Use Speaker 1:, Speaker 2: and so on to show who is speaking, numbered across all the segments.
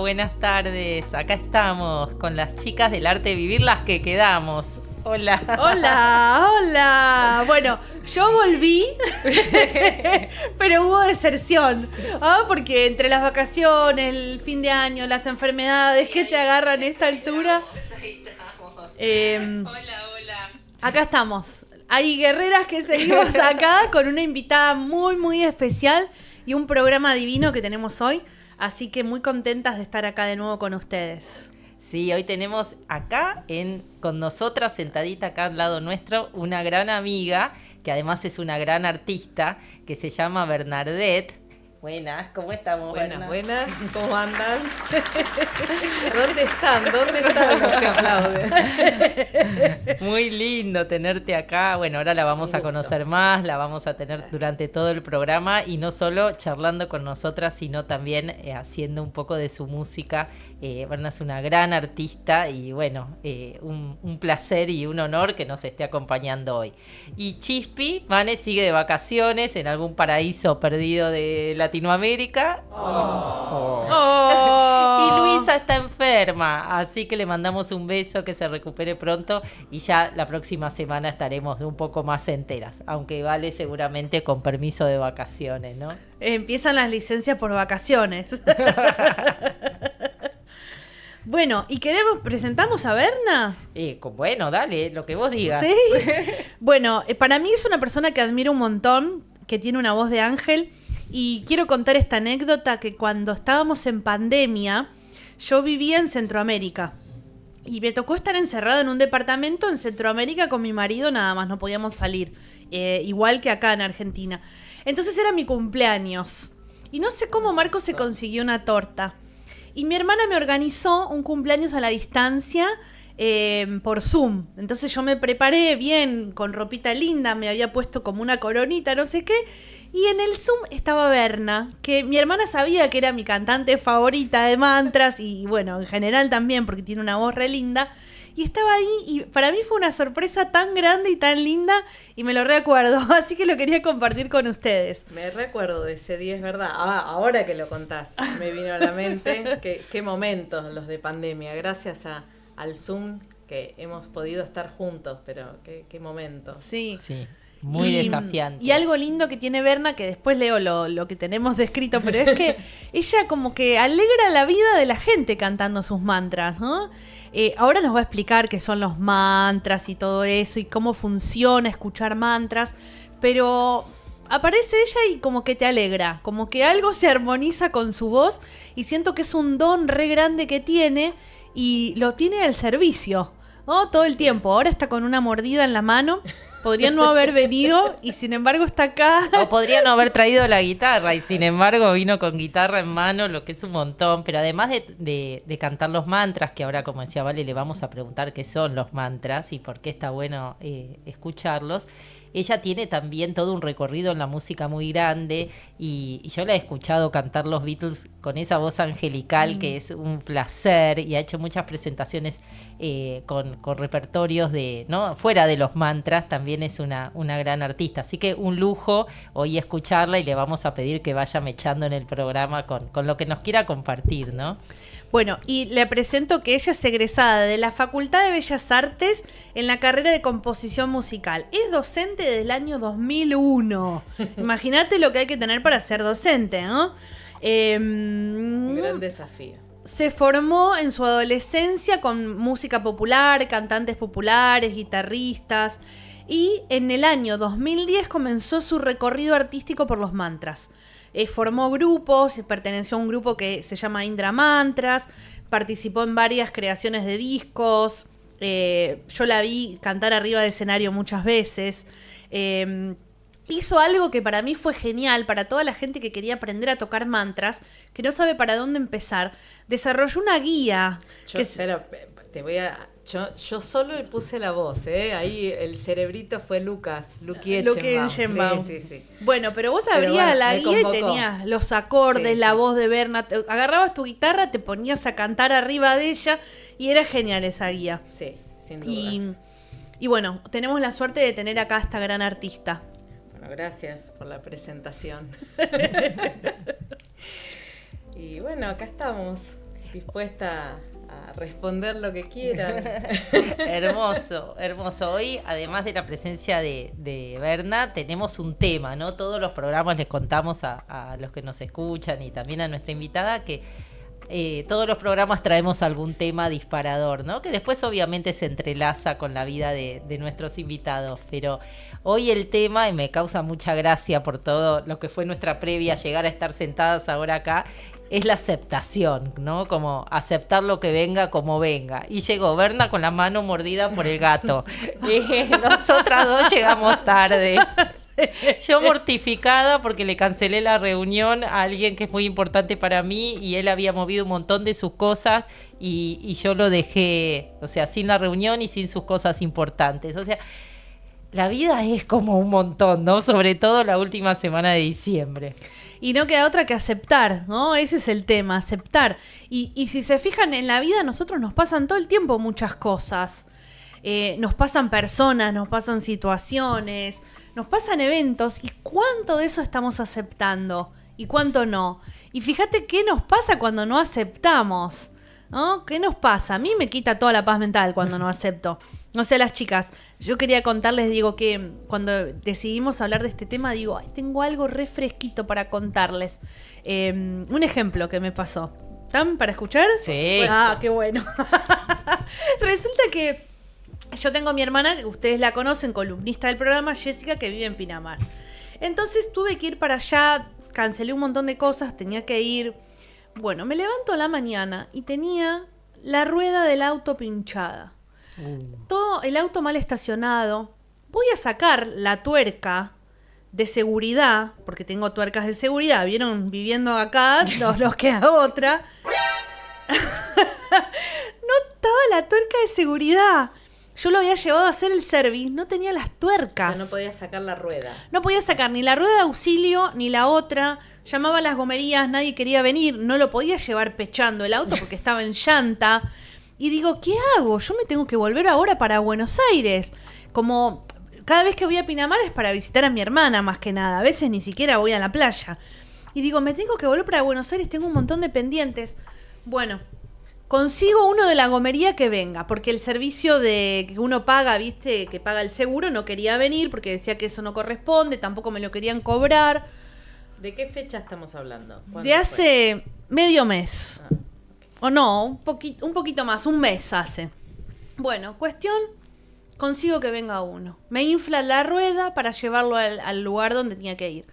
Speaker 1: Buenas tardes, acá estamos con las chicas del arte de vivir, las que quedamos. Hola.
Speaker 2: Hola. Bueno, yo volví, pero hubo deserción, porque entre las vacaciones, el fin de año, las enfermedades que te agarran a esta altura.
Speaker 1: Hola.
Speaker 2: Acá estamos. Hay guerreras que seguimos acá con una invitada muy, muy especial y un programa divino que tenemos hoy. Así que muy contentas de estar acá de nuevo con ustedes.
Speaker 1: Sí, hoy tenemos acá con nosotras, sentadita acá al lado nuestro, una gran amiga, que además es una gran artista, que se llama Bernadette. Buenas, ¿cómo estamos,
Speaker 3: Buenas,
Speaker 1: Bernadette?
Speaker 3: ¿cómo andan? ¿Dónde están los que aplauden?
Speaker 1: Muy lindo tenerte acá. Bueno, ahora la vamos a conocer más, la vamos a tener durante todo el programa y no solo charlando con nosotras, sino también haciendo un poco de su música. Berna es una gran artista y bueno, un placer y un honor que nos esté acompañando hoy. Y Chispi, Vane sigue de vacaciones en algún paraíso perdido de Latinoamérica. Y Luisa está enferma, así que le mandamos un beso, que se recupere pronto y ya la próxima semana estaremos un poco más enteras, aunque Vale seguramente con permiso de vacaciones, ¿no?
Speaker 2: Empiezan las licencias por vacaciones. Bueno, ¿y presentamos a Berna?
Speaker 1: Bueno, dale, lo que vos digas.
Speaker 2: Sí. Bueno, para mí es una persona que admiro un montón, que tiene una voz de ángel. Y quiero contar esta anécdota que cuando estábamos en pandemia, yo vivía en Centroamérica. Y me tocó estar encerrada en un departamento en Centroamérica con mi marido, nada más, no podíamos salir. Igual que acá en Argentina. Entonces era mi cumpleaños. Y no sé cómo Marco se consiguió una torta. Y mi hermana me organizó un cumpleaños a la distancia por Zoom. Entonces yo me preparé bien, con ropita linda, me había puesto como una coronita, no sé qué. Y en el Zoom estaba Berna, que mi hermana sabía que era mi cantante favorita de mantras y bueno, en general también porque tiene una voz re linda. Y estaba ahí y para mí fue una sorpresa tan grande y tan linda y me lo recuerdo, así que lo quería compartir con ustedes.
Speaker 3: Me recuerdo de ese día, es verdad. Ahora que lo contás, me vino a la mente qué momentos los de pandemia, gracias al Zoom que hemos podido estar juntos, pero qué momentos.
Speaker 2: Sí.
Speaker 1: Muy desafiante.
Speaker 2: Y algo lindo que tiene Berna, que después leo lo que tenemos escrito, pero es que ella como que alegra la vida de la gente cantando sus mantras, ¿no? Ahora nos va a explicar qué son los mantras y todo eso, y cómo funciona escuchar mantras, pero aparece ella y como que te alegra, como que algo se armoniza con su voz, y siento que es un don re grande que tiene, y lo tiene al servicio, ¿no? Todo el tiempo. Ahora está con una mordida en la mano. Podría no haber venido y sin embargo está acá.
Speaker 1: O podría no haber traído la guitarra y sin embargo vino con guitarra en mano, lo que es un montón. Pero además de cantar los mantras, que ahora, como decía Vale, le vamos a preguntar qué son los mantras y por qué está bueno escucharlos. Ella tiene también todo un recorrido en la música muy grande y yo la he escuchado cantar los Beatles con esa voz angelical que es un placer, y ha hecho muchas presentaciones con repertorios ¿no? Fuera de los mantras. También es una gran artista, así que un lujo hoy escucharla y le vamos a pedir que vaya mechando en el programa con lo que nos quiera compartir, ¿no?
Speaker 2: Bueno, y le presento que ella es egresada de la Facultad de Bellas Artes en la carrera de composición musical. Es docente desde el año 2001. Imagínate lo que hay que tener para ser docente, ¿no?
Speaker 3: Un gran desafío.
Speaker 2: Se formó en su adolescencia con música popular, cantantes populares, guitarristas, y en el año 2010 comenzó su recorrido artístico por los mantras. Formó grupos, perteneció a un grupo que se llama Indra Mantras, participó en varias creaciones de discos, yo la vi cantar arriba del escenario muchas veces. Hizo algo que para mí fue genial, para toda la gente que quería aprender a tocar mantras, que no sabe para dónde empezar. Desarrolló una guía.
Speaker 3: Yo solo le puse la voz, Ahí el cerebrito fue Luke Eichenbaum. Sí.
Speaker 2: Bueno, pero vos abrías la guía y tenías los acordes, la voz de Berna. Agarrabas tu guitarra, te ponías a cantar arriba de ella y era genial esa guía.
Speaker 3: Sí, sin dudas.
Speaker 2: Y bueno, tenemos la suerte de tener acá a esta gran artista.
Speaker 3: Bueno, gracias por la presentación. Y bueno, acá estamos. dispuesta a responder lo que quieran.
Speaker 1: Hermoso, hermoso. Hoy, además de la presencia de Berna, tenemos un tema, ¿no? Todos los programas les contamos a los que nos escuchan y también a nuestra invitada que todos los programas traemos algún tema disparador, ¿no? Que después obviamente se entrelaza con la vida de nuestros invitados, pero hoy el tema, y me causa mucha gracia por todo lo que fue nuestra previa, llegar a estar sentadas ahora acá, es la aceptación, ¿no? Como aceptar lo que venga como venga. Y llegó Berna con la mano mordida por el gato. Nosotras dos llegamos tarde. Yo mortificada porque le cancelé la reunión a alguien que es muy importante para mí y él había movido un montón de sus cosas y yo lo dejé, o sea, sin la reunión y sin sus cosas importantes. O sea, la vida es como un montón, ¿no? Sobre todo la última semana de diciembre.
Speaker 2: Y no queda otra que aceptar, ¿no? Ese es el tema, aceptar. Y si se fijan en la vida, a nosotros nos pasan todo el tiempo muchas cosas. Nos pasan personas, nos pasan situaciones, nos pasan eventos. ¿Y cuánto de eso estamos aceptando? ¿Y cuánto no? Y fíjate qué nos pasa cuando no aceptamos, ¿no? ¿Qué nos pasa? A mí me quita toda la paz mental cuando no acepto. No sé, las chicas, yo quería contarles, digo, que cuando decidimos hablar de este tema, digo, ay, tengo algo re fresquito para contarles. Un ejemplo que me pasó. ¿Están para escuchar?
Speaker 1: Sí.
Speaker 2: Ah, qué bueno. Resulta que yo tengo a mi hermana, que ustedes la conocen, columnista del programa, Jessica, que vive en Pinamar. Entonces tuve que ir para allá, cancelé un montón de cosas, tenía que ir. Bueno, me levanto a la mañana y tenía la rueda del auto pinchada. Todo el auto mal estacionado. Voy a sacar la tuerca de seguridad, porque tengo tuercas de seguridad. ¿Vieron? Viviendo acá, nos queda otra. No estaba la tuerca de seguridad. Yo lo había llevado a hacer el service, no tenía las tuercas.
Speaker 3: O sea, no podía sacar la rueda.
Speaker 2: No podía sacar ni la rueda de auxilio ni la otra. Llamaba a las gomerías, nadie quería venir. No lo podía llevar pechando el auto porque estaba en llanta. Y digo, ¿qué hago? Yo me tengo que volver ahora para Buenos Aires. Como cada vez que voy a Pinamar es para visitar a mi hermana más que nada. A veces ni siquiera voy a la playa. Y digo, me tengo que volver para Buenos Aires, tengo un montón de pendientes. Bueno, consigo uno de la gomería que venga, porque el servicio de que uno paga, viste, que paga el seguro, no quería venir porque decía que eso no corresponde, tampoco me lo querían cobrar.
Speaker 3: ¿De qué fecha estamos hablando?
Speaker 2: De hace medio mes. O no, un poquito más, un mes hace. Bueno, cuestión, consigo que venga uno. Me infla la rueda para llevarlo al lugar donde tenía que ir.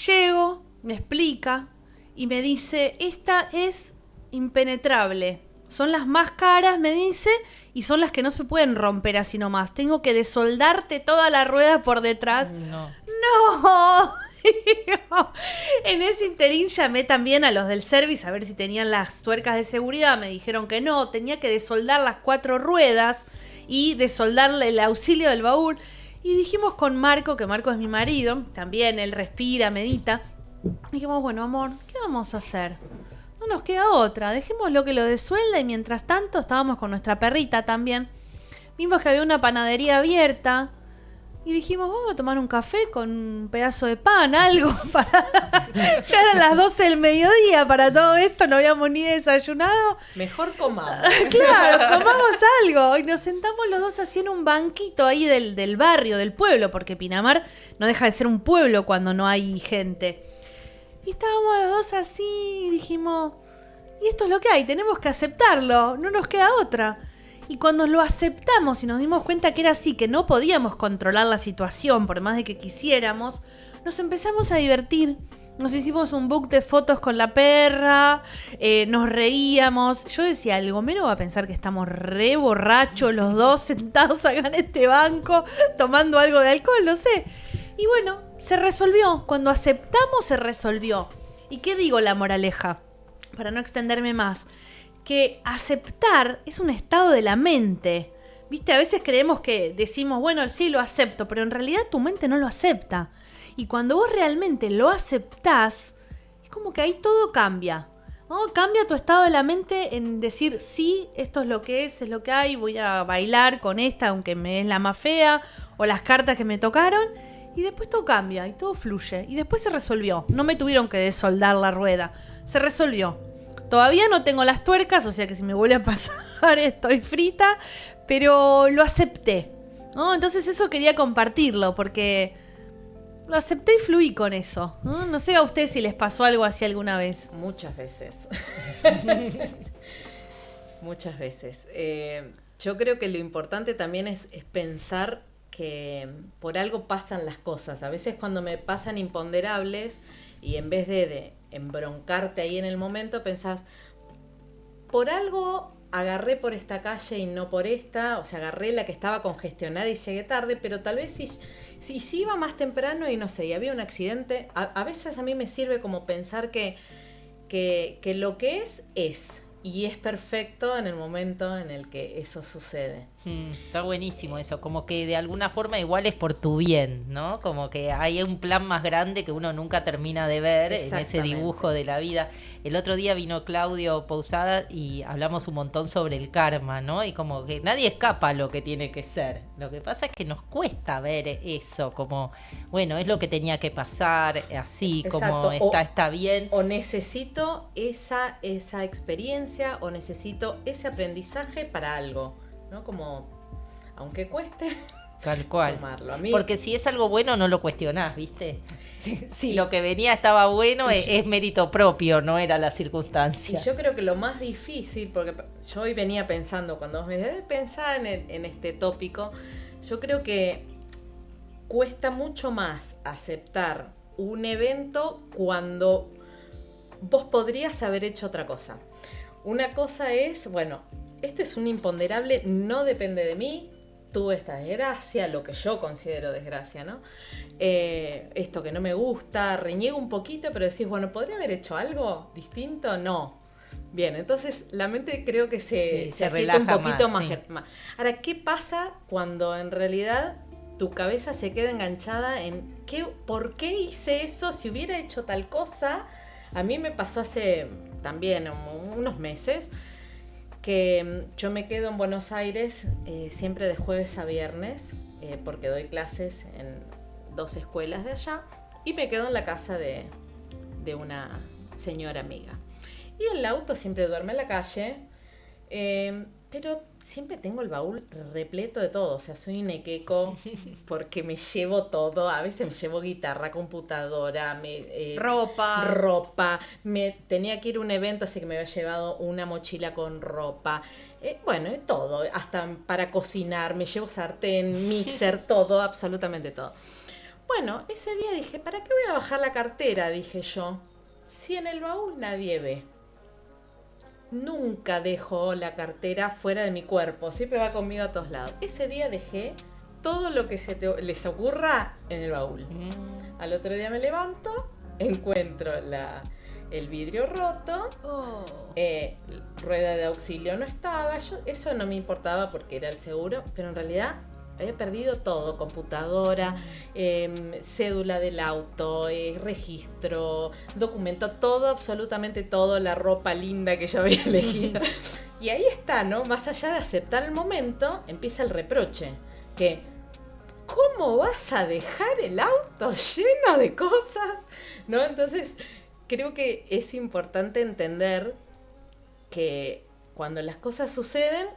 Speaker 2: Llego, me explica y me dice, esta es impenetrable. Son las más caras, me dice, y son las que no se pueden romper así nomás. Tengo que desoldarte toda la rueda por detrás.
Speaker 1: No.
Speaker 2: ¡No! En ese interín llamé también a los del service a ver si tenían las tuercas de seguridad. Me dijeron que no, tenía que desoldar las 4 ruedas y desoldarle el auxilio del baúl. Y dijimos con Marco, que Marco es mi marido, también él respira, medita. Dijimos, bueno, amor, ¿qué vamos a hacer? No nos queda otra, dejémoslo que lo desuelda. Y mientras tanto estábamos con nuestra perrita también. Vimos que había una panadería abierta. Y dijimos, vamos a tomar un café con un pedazo de pan, algo. Ya eran las 12 del mediodía para todo esto, no habíamos ni desayunado.
Speaker 3: Mejor comamos.
Speaker 2: Claro, comamos algo. Y nos sentamos los dos así en un banquito ahí del barrio, del pueblo, porque Pinamar no deja de ser un pueblo cuando no hay gente. Y estábamos los dos así y dijimos, y esto es lo que hay, tenemos que aceptarlo, no nos queda otra. Y cuando lo aceptamos y nos dimos cuenta que era así, que no podíamos controlar la situación por más de que quisiéramos, nos empezamos a divertir. Nos hicimos un book de fotos con la perra, nos reíamos. Yo decía, el gomero va a pensar que estamos re borrachos los dos sentados acá en este banco tomando algo de alcohol, no sé. Y bueno, se resolvió. Cuando aceptamos, se resolvió. ¿Y qué digo la moraleja? Para no extenderme más. Que aceptar es un estado de la mente. ¿Viste? A veces creemos que decimos, bueno, sí, lo acepto, pero en realidad tu mente no lo acepta. Y cuando vos realmente lo aceptás, es como que ahí todo cambia, ¿no? Cambia tu estado de la mente en decir, sí, esto es lo que es lo que hay, voy a bailar con esta, aunque me es la más fea, o las cartas que me tocaron, y después todo cambia y todo fluye. Y después se resolvió. No me tuvieron que desoldar la rueda. Se resolvió. Todavía no tengo las tuercas, o sea que si me vuelve a pasar estoy frita, pero lo acepté, ¿no? Entonces eso quería compartirlo, porque lo acepté y fluí con eso, ¿no? No sé a ustedes si les pasó algo así alguna vez.
Speaker 3: Muchas veces. Muchas veces. Yo creo que lo importante también es pensar que por algo pasan las cosas. A veces cuando me pasan imponderables y en vez de embroncarte ahí en el momento, pensás, por algo agarré por esta calle y no por esta, o sea, agarré la que estaba congestionada y llegué tarde, pero tal vez si iba más temprano y no sé, y había un accidente, a veces a mí me sirve como pensar que lo que es, y es perfecto en el momento en el que eso sucede.
Speaker 1: Está buenísimo eso, como que de alguna forma igual es por tu bien, ¿no? Como que hay un plan más grande que uno nunca termina de ver en ese dibujo de la vida. El otro día vino Claudio Pousada y hablamos un montón sobre el karma, ¿no? Y como que nadie escapa a lo que tiene que ser. Lo que pasa es que nos cuesta ver eso, como, bueno, es lo que tenía que pasar, así,
Speaker 3: Exacto.
Speaker 1: como está bien.
Speaker 3: O necesito esa experiencia, o necesito ese aprendizaje para algo, ¿no? Como, aunque cueste,
Speaker 1: Tal cual.
Speaker 3: tomarlo. A mí,
Speaker 1: porque si es algo bueno no lo cuestionás, ¿viste? Si lo que venía estaba bueno, es mérito propio, no era la circunstancia.
Speaker 3: y yo creo que lo más difícil, porque yo hoy venía pensando, cuando vos me decís, pensar en este tópico, yo creo que cuesta mucho más aceptar un evento cuando vos podrías haber hecho otra cosa. Una cosa es, bueno, este es un imponderable, no depende de mí, tuve esta desgracia, lo que yo considero desgracia, ¿no? Esto que no me gusta, reniego un poquito, pero decís, bueno, ¿podría haber hecho algo distinto? No. Bien, entonces la mente creo que se
Speaker 1: relaja
Speaker 3: un poquito
Speaker 1: más,
Speaker 3: más. Ahora, ¿qué pasa cuando en realidad tu cabeza se queda enganchada en por qué hice eso? Si hubiera hecho tal cosa. A mí me pasó hace también unos meses que yo me quedo en Buenos Aires siempre de jueves a viernes, porque doy clases en 2 escuelas de allá, y me quedo en la casa de una señora amiga. Y el auto siempre duerme en la calle, pero siempre tengo el baúl repleto de todo, o sea, soy nequeco porque me llevo todo, a veces me llevo guitarra, computadora, ropa, me tenía que ir a un evento, así que me había llevado una mochila con ropa, bueno, todo, hasta para cocinar, me llevo sartén, mixer, todo, absolutamente todo. Bueno, ese día dije, ¿para qué voy a bajar la cartera? Dije yo, si en el baúl nadie ve. Nunca dejo la cartera fuera de mi cuerpo, siempre va conmigo a todos lados. Ese día dejé todo lo que les ocurra en el baúl. Al otro día me levanto, encuentro el vidrio roto, rueda de auxilio no estaba, eso no me importaba porque era el seguro, pero en realidad había perdido todo, computadora, cédula del auto, registro, documento, todo, absolutamente todo, la ropa linda que yo había elegido. Y ahí está, ¿no? Más allá de aceptar el momento, empieza el reproche, que ¿cómo vas a dejar el auto lleno de cosas? ¿No? Entonces, creo que es importante entender que cuando las cosas suceden,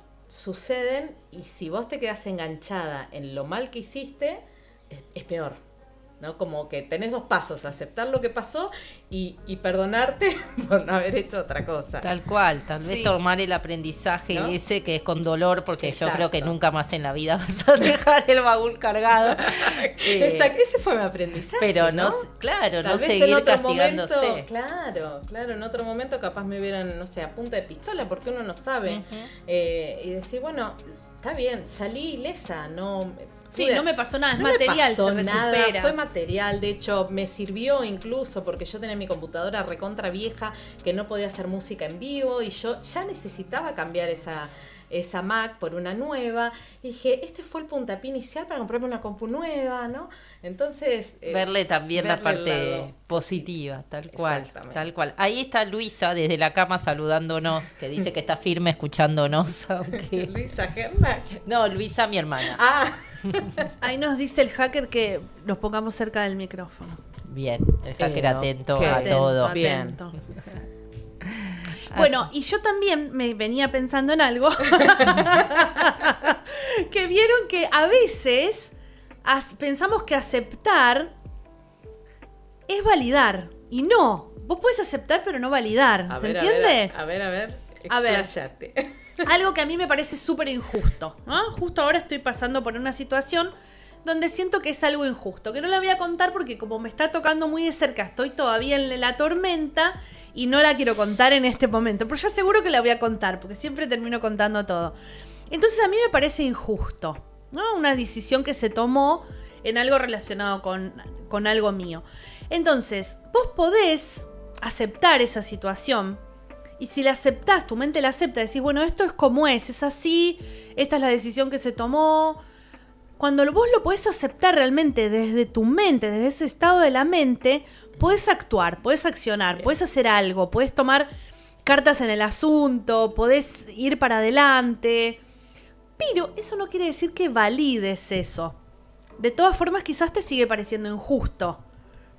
Speaker 3: y si vos te quedás enganchada en lo mal que hiciste, es peor, ¿no? Como que tenés 2 pasos, aceptar lo que pasó y perdonarte por no haber hecho otra cosa.
Speaker 1: Tal cual, tal vez tomar el aprendizaje, ¿no? Ese que es con dolor, porque Exacto. Yo creo que nunca más en la vida vas a dejar el baúl cargado.
Speaker 3: Exacto, ese fue mi aprendizaje.
Speaker 1: Pero no, claro, tal no seguir castigándose.
Speaker 3: Momento, claro, en otro momento capaz me hubieran, no sé, a punta de pistola, porque uno no sabe. Y decir, bueno, está bien, salí ilesa, no...
Speaker 2: Sí, no me pasó nada, es material,
Speaker 3: me pasó nada, fue material, de hecho me sirvió incluso porque yo tenía mi computadora recontra vieja que no podía hacer música en vivo y yo ya necesitaba cambiar esa Mac por una nueva. Y dije, este fue el puntapié inicial para comprarme una compu nueva, ¿no? Entonces...
Speaker 1: verle también la parte positiva, tal cual. Ahí está Luisa desde la cama saludándonos, que dice que está firme escuchándonos. Aunque...
Speaker 3: ¿Luisa Gerna?
Speaker 1: No, Luisa, mi hermana.
Speaker 2: Ahí nos dice el hacker que los pongamos cerca del micrófono.
Speaker 1: Bien, el hacker atento a todo.
Speaker 3: Bien.
Speaker 2: Bueno, y yo también me venía pensando en algo. Que vieron que a veces pensamos que aceptar es validar. Y no. Vos podés aceptar, pero no validar. ¿Se entiende?
Speaker 3: A ver.
Speaker 2: Expláyate. Algo que a mí me parece súper injusto, ¿no? Justo ahora estoy pasando por una situación donde siento que es algo injusto, que no la voy a contar porque como me está tocando muy de cerca, estoy todavía en la tormenta y no la quiero contar en este momento, pero ya seguro que la voy a contar, porque siempre termino contando todo. Entonces a mí me parece injusto, ¿no? Una decisión que se tomó en algo relacionado con algo mío. Entonces, vos podés aceptar esa situación. Y si la aceptás, tu mente la acepta, decís, bueno, esto es como es así, esta es la decisión que se tomó. Cuando vos lo podés aceptar realmente desde tu mente, desde ese estado de la mente, podés actuar, podés accionar, podés hacer algo, podés tomar cartas en el asunto, podés ir para adelante. Pero eso no quiere decir que valides eso. De todas formas, quizás te sigue pareciendo injusto.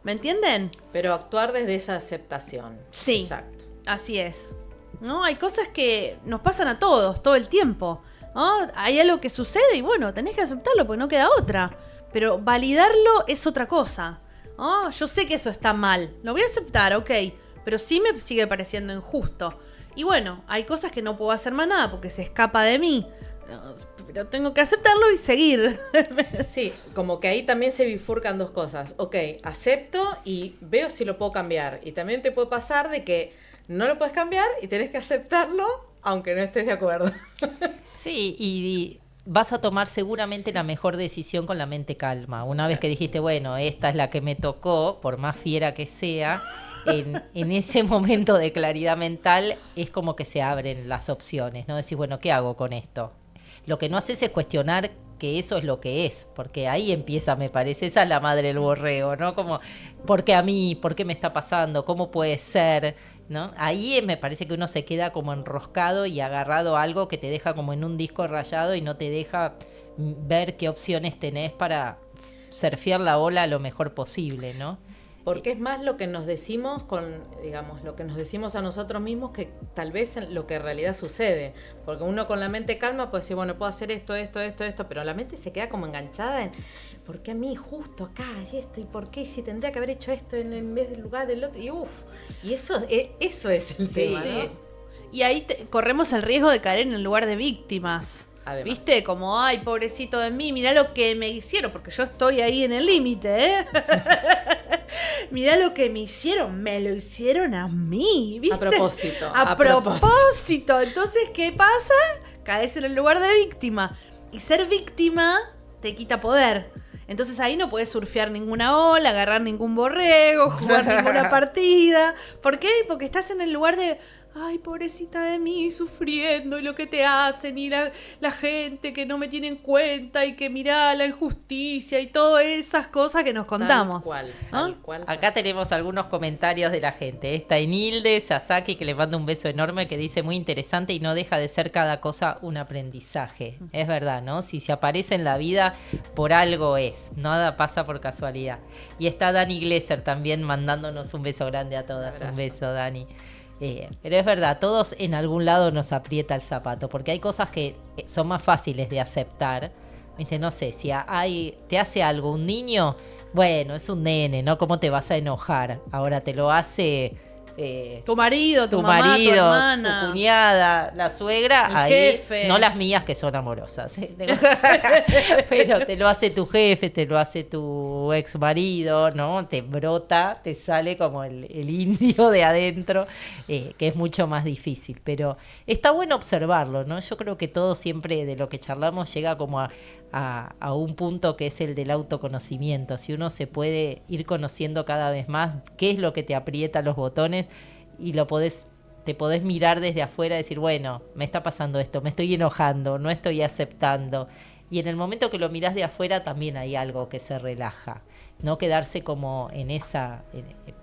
Speaker 2: ¿Me entienden?
Speaker 3: Pero actuar desde esa aceptación.
Speaker 2: Sí.
Speaker 3: Exacto.
Speaker 2: Así es, ¿no? Hay cosas que nos pasan a todos, todo el tiempo, ¿no? Hay algo que sucede y bueno, tenés que aceptarlo porque no queda otra. Pero validarlo es otra cosa, ¿no? Yo sé que eso está mal, lo voy a aceptar, ok, pero sí me sigue pareciendo injusto. Y bueno, hay cosas que no puedo hacer más nada porque se escapa de mí. Pero tengo que aceptarlo y seguir.
Speaker 3: Sí, como que ahí también se bifurcan dos cosas. Ok, acepto y veo si lo puedo cambiar. Y también te puede pasar de que no lo puedes cambiar y tenés que aceptarlo aunque no estés de acuerdo.
Speaker 1: Sí, y vas a tomar seguramente la mejor decisión con la mente calma. Una vez que dijiste, bueno, esta es la que me tocó, por más fiera que sea, en ese momento de claridad mental es como que se abren las opciones, ¿no? Decís, bueno, ¿qué hago con esto? Lo que no haces es cuestionar que eso es lo que es, porque ahí empieza, me parece, esa es la madre del borrego, ¿no? Como, ¿por qué a mí? ¿Por qué me está pasando? ¿Cómo puede ser? ¿No? Ahí me parece que uno se queda como enroscado y agarrado a algo que te deja como en un disco rayado y no te deja ver qué opciones tenés para surfear la ola lo mejor posible, ¿no?
Speaker 3: Porque es más lo que nos decimos lo que nos decimos a nosotros mismos que tal vez lo que en realidad sucede. Porque uno con la mente calma puede decir, bueno, puedo hacer esto, pero la mente se queda como enganchada en ¿por qué a mí justo acá y esto? ¿Y por qué si tendría que haber hecho esto en vez del lugar del otro? Y eso es el tema, ¿no?
Speaker 2: Y ahí corremos el riesgo de caer en el lugar de víctimas.
Speaker 3: Además.
Speaker 2: ¿Viste? Como, ay, pobrecito de mí, mirá lo que me hicieron, porque yo estoy ahí en el límite, ¿eh? Mirá lo que me hicieron, me lo hicieron a mí, ¿viste? A propósito. Entonces, ¿qué pasa? Caes en el lugar de víctima. Y ser víctima te quita poder. Entonces ahí no puedes surfear ninguna ola, agarrar ningún borrego, jugar ninguna partida. ¿Por qué? Porque estás en el lugar de... Ay, pobrecita de mí, sufriendo, y lo que te hacen, y la gente que no me tiene en cuenta, y que mirá la injusticia, y todas esas cosas que nos contamos.
Speaker 3: Tal cual.
Speaker 1: Acá tenemos algunos comentarios de la gente. Está Enilde Sasaki, que le manda un beso enorme, que dice muy interesante y no deja de ser cada cosa un aprendizaje. Es verdad, ¿no? Si se aparece en la vida, por algo es. Nada pasa por casualidad. Y está Dani Glesser también mandándonos un beso grande a todas. Un beso, Dani. Pero es verdad, todos en algún lado nos aprieta el zapato, porque hay cosas que son más fáciles de aceptar. ¿Viste? No sé, si te hace algo un niño, bueno, es un nene, ¿no? ¿Cómo te vas a enojar? Ahora te lo hace
Speaker 2: tu marido, tu mamá, tu hermana,
Speaker 1: tu cuñada, la suegra,
Speaker 2: el
Speaker 1: ahí,
Speaker 2: jefe.
Speaker 1: No las mías que son amorosas, pero te lo hace tu jefe, te lo hace tu ex marido, ¿no? Te brota, te sale como el indio de adentro, que es mucho más difícil, pero está bueno observarlo, ¿no? Yo creo que todo siempre de lo que charlamos llega como a un punto que es el del autoconocimiento. Si uno se puede ir conociendo cada vez más qué es lo que te aprieta los botones y te podés mirar desde afuera y decir, bueno, me está pasando esto, me estoy enojando, no estoy aceptando. Y en el momento que lo mirás de afuera también hay algo que se relaja. No quedarse como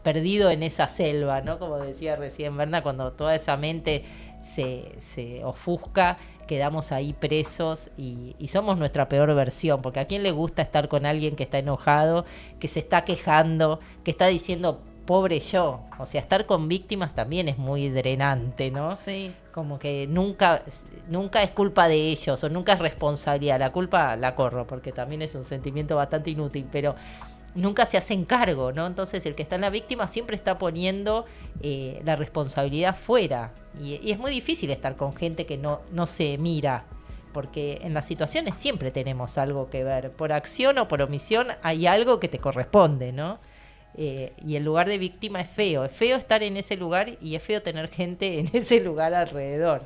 Speaker 1: perdido en esa selva, ¿no? Como decía recién Berna, cuando toda esa mente se ofusca, quedamos ahí presos y somos nuestra peor versión, porque ¿a quién le gusta estar con alguien que está enojado, que se está quejando, que está diciendo pobre yo. O sea, estar con víctimas también es muy drenante, ¿no?
Speaker 2: Sí.
Speaker 1: Como que nunca es culpa de ellos o nunca es responsabilidad. La culpa la corro porque también es un sentimiento bastante inútil, pero nunca se hacen cargo, ¿no? Entonces el que está en la víctima siempre está poniendo la responsabilidad fuera. Y es muy difícil estar con gente que no se mira, porque en las situaciones siempre tenemos algo que ver. Por acción o por omisión hay algo que te corresponde, ¿no? Y el lugar de víctima es feo estar en ese lugar y es feo tener gente en ese lugar alrededor.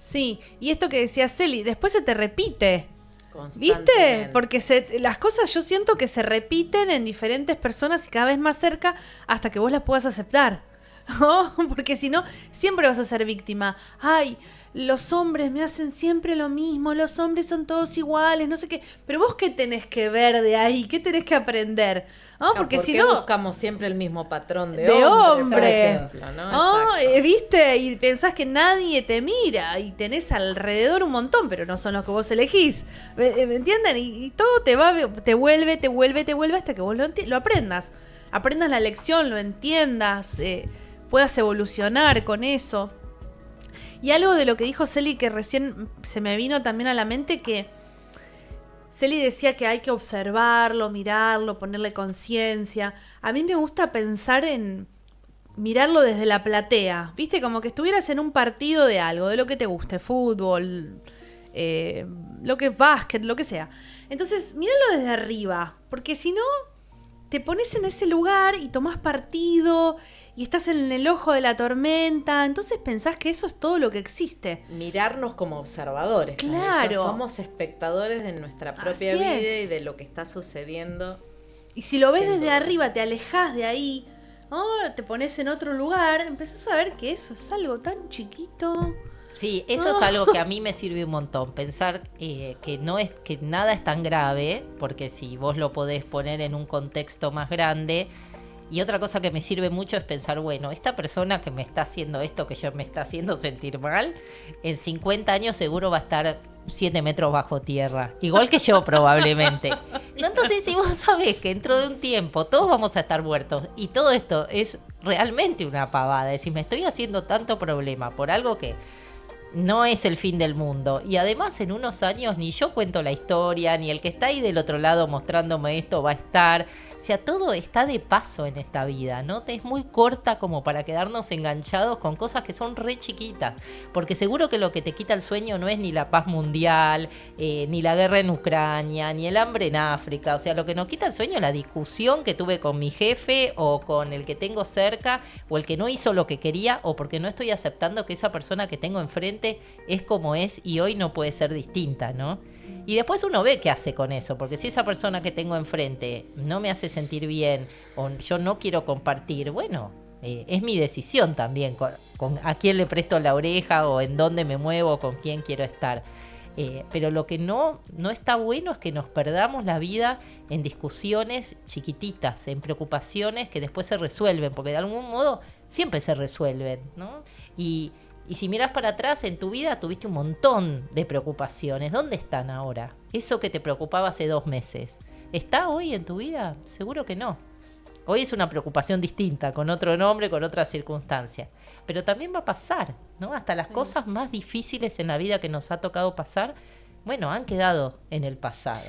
Speaker 2: Sí, y esto que decía Celi, después se te repite. ¿Viste?
Speaker 3: Constantemente.
Speaker 2: Porque las cosas yo siento que se repiten en diferentes personas y cada vez más cerca hasta que vos las puedas aceptar. ¿No? Porque si no, siempre vas a ser víctima. Ay, los hombres me hacen siempre lo mismo, los hombres son todos iguales, no sé qué. Pero vos, ¿qué tenés que ver de ahí? ¿Qué tenés que aprender? ¿No? Porque
Speaker 3: ¿Por
Speaker 2: si
Speaker 3: qué
Speaker 2: no,
Speaker 3: buscamos siempre el mismo patrón de
Speaker 2: de
Speaker 3: hombre,
Speaker 2: hombre.
Speaker 3: por ejemplo, ¿no?
Speaker 2: ¿No?
Speaker 3: Exacto.
Speaker 2: ¿Viste? Y pensás que nadie te mira y tenés alrededor un montón, pero no son los que vos elegís. ¿Me entienden? Y todo te vuelve hasta que vos lo aprendas. Aprendas la lección, lo entiendas, puedas evolucionar con eso. Y algo de lo que dijo Celi que recién se me vino también a la mente, que Celi decía que hay que observarlo, mirarlo, ponerle conciencia. A mí me gusta pensar en mirarlo desde la platea, ¿viste? Como que estuvieras en un partido de algo, de lo que te guste, fútbol, lo que es básquet, lo que sea. Entonces, míralo desde arriba, porque si no, te pones en ese lugar y tomás partido y estás en el ojo de la tormenta, entonces pensás que eso es todo lo que existe.
Speaker 3: Mirarnos como observadores.
Speaker 2: Claro.
Speaker 3: Somos espectadores de nuestra propia
Speaker 2: Así
Speaker 3: vida
Speaker 2: es.
Speaker 3: y de lo que está sucediendo.
Speaker 2: Y si lo ves
Speaker 3: Sin
Speaker 2: desde
Speaker 3: duda.
Speaker 2: arriba, te alejás de ahí, ¿no? Te pones en otro lugar, empezás a ver que eso es algo tan chiquito.
Speaker 1: Sí, eso es algo que a mí me sirve un montón, pensar que nada es tan grave, porque si vos lo podés poner en un contexto más grande. Y otra cosa que me sirve mucho es pensar, bueno, esta persona que me está haciendo esto, que yo me está haciendo sentir mal, en 50 años seguro va a estar 7 metros bajo tierra, igual que yo probablemente. No, entonces, si vos sabés que dentro de un tiempo todos vamos a estar muertos y todo esto es realmente una pavada, es decir, me estoy haciendo tanto problema por algo que no es el fin del mundo. Y además en unos años ni yo cuento la historia, ni el que está ahí del otro lado mostrándome esto va a estar. O sea, todo está de paso en esta vida, ¿no? Es muy corta como para quedarnos enganchados con cosas que son re chiquitas. Porque seguro que lo que te quita el sueño no es ni la paz mundial, ni la guerra en Ucrania, ni el hambre en África. O sea, lo que nos quita el sueño es la discusión que tuve con mi jefe o con el que tengo cerca, o el que no hizo lo que quería, o porque no estoy aceptando que esa persona que tengo enfrente es como es y hoy no puede ser distinta, ¿no? Y después uno ve qué hace con eso, porque si esa persona que tengo enfrente no me hace sentir bien o yo no quiero compartir, bueno, es mi decisión también con a quién le presto la oreja o en dónde me muevo, con quién quiero estar. Pero lo que no está bueno es que nos perdamos la vida en discusiones chiquititas, en preocupaciones que después se resuelven, porque de algún modo siempre se resuelven, ¿no? Y si miras para atrás, en tu vida tuviste un montón de preocupaciones. ¿Dónde están ahora? Eso que te preocupaba hace 2 meses, ¿está hoy en tu vida? Seguro que no. Hoy es una preocupación distinta, con otro nombre, con otra circunstancia. Pero también va a pasar, ¿no? Hasta las cosas más difíciles en la vida que nos ha tocado pasar, bueno, han quedado en el pasado.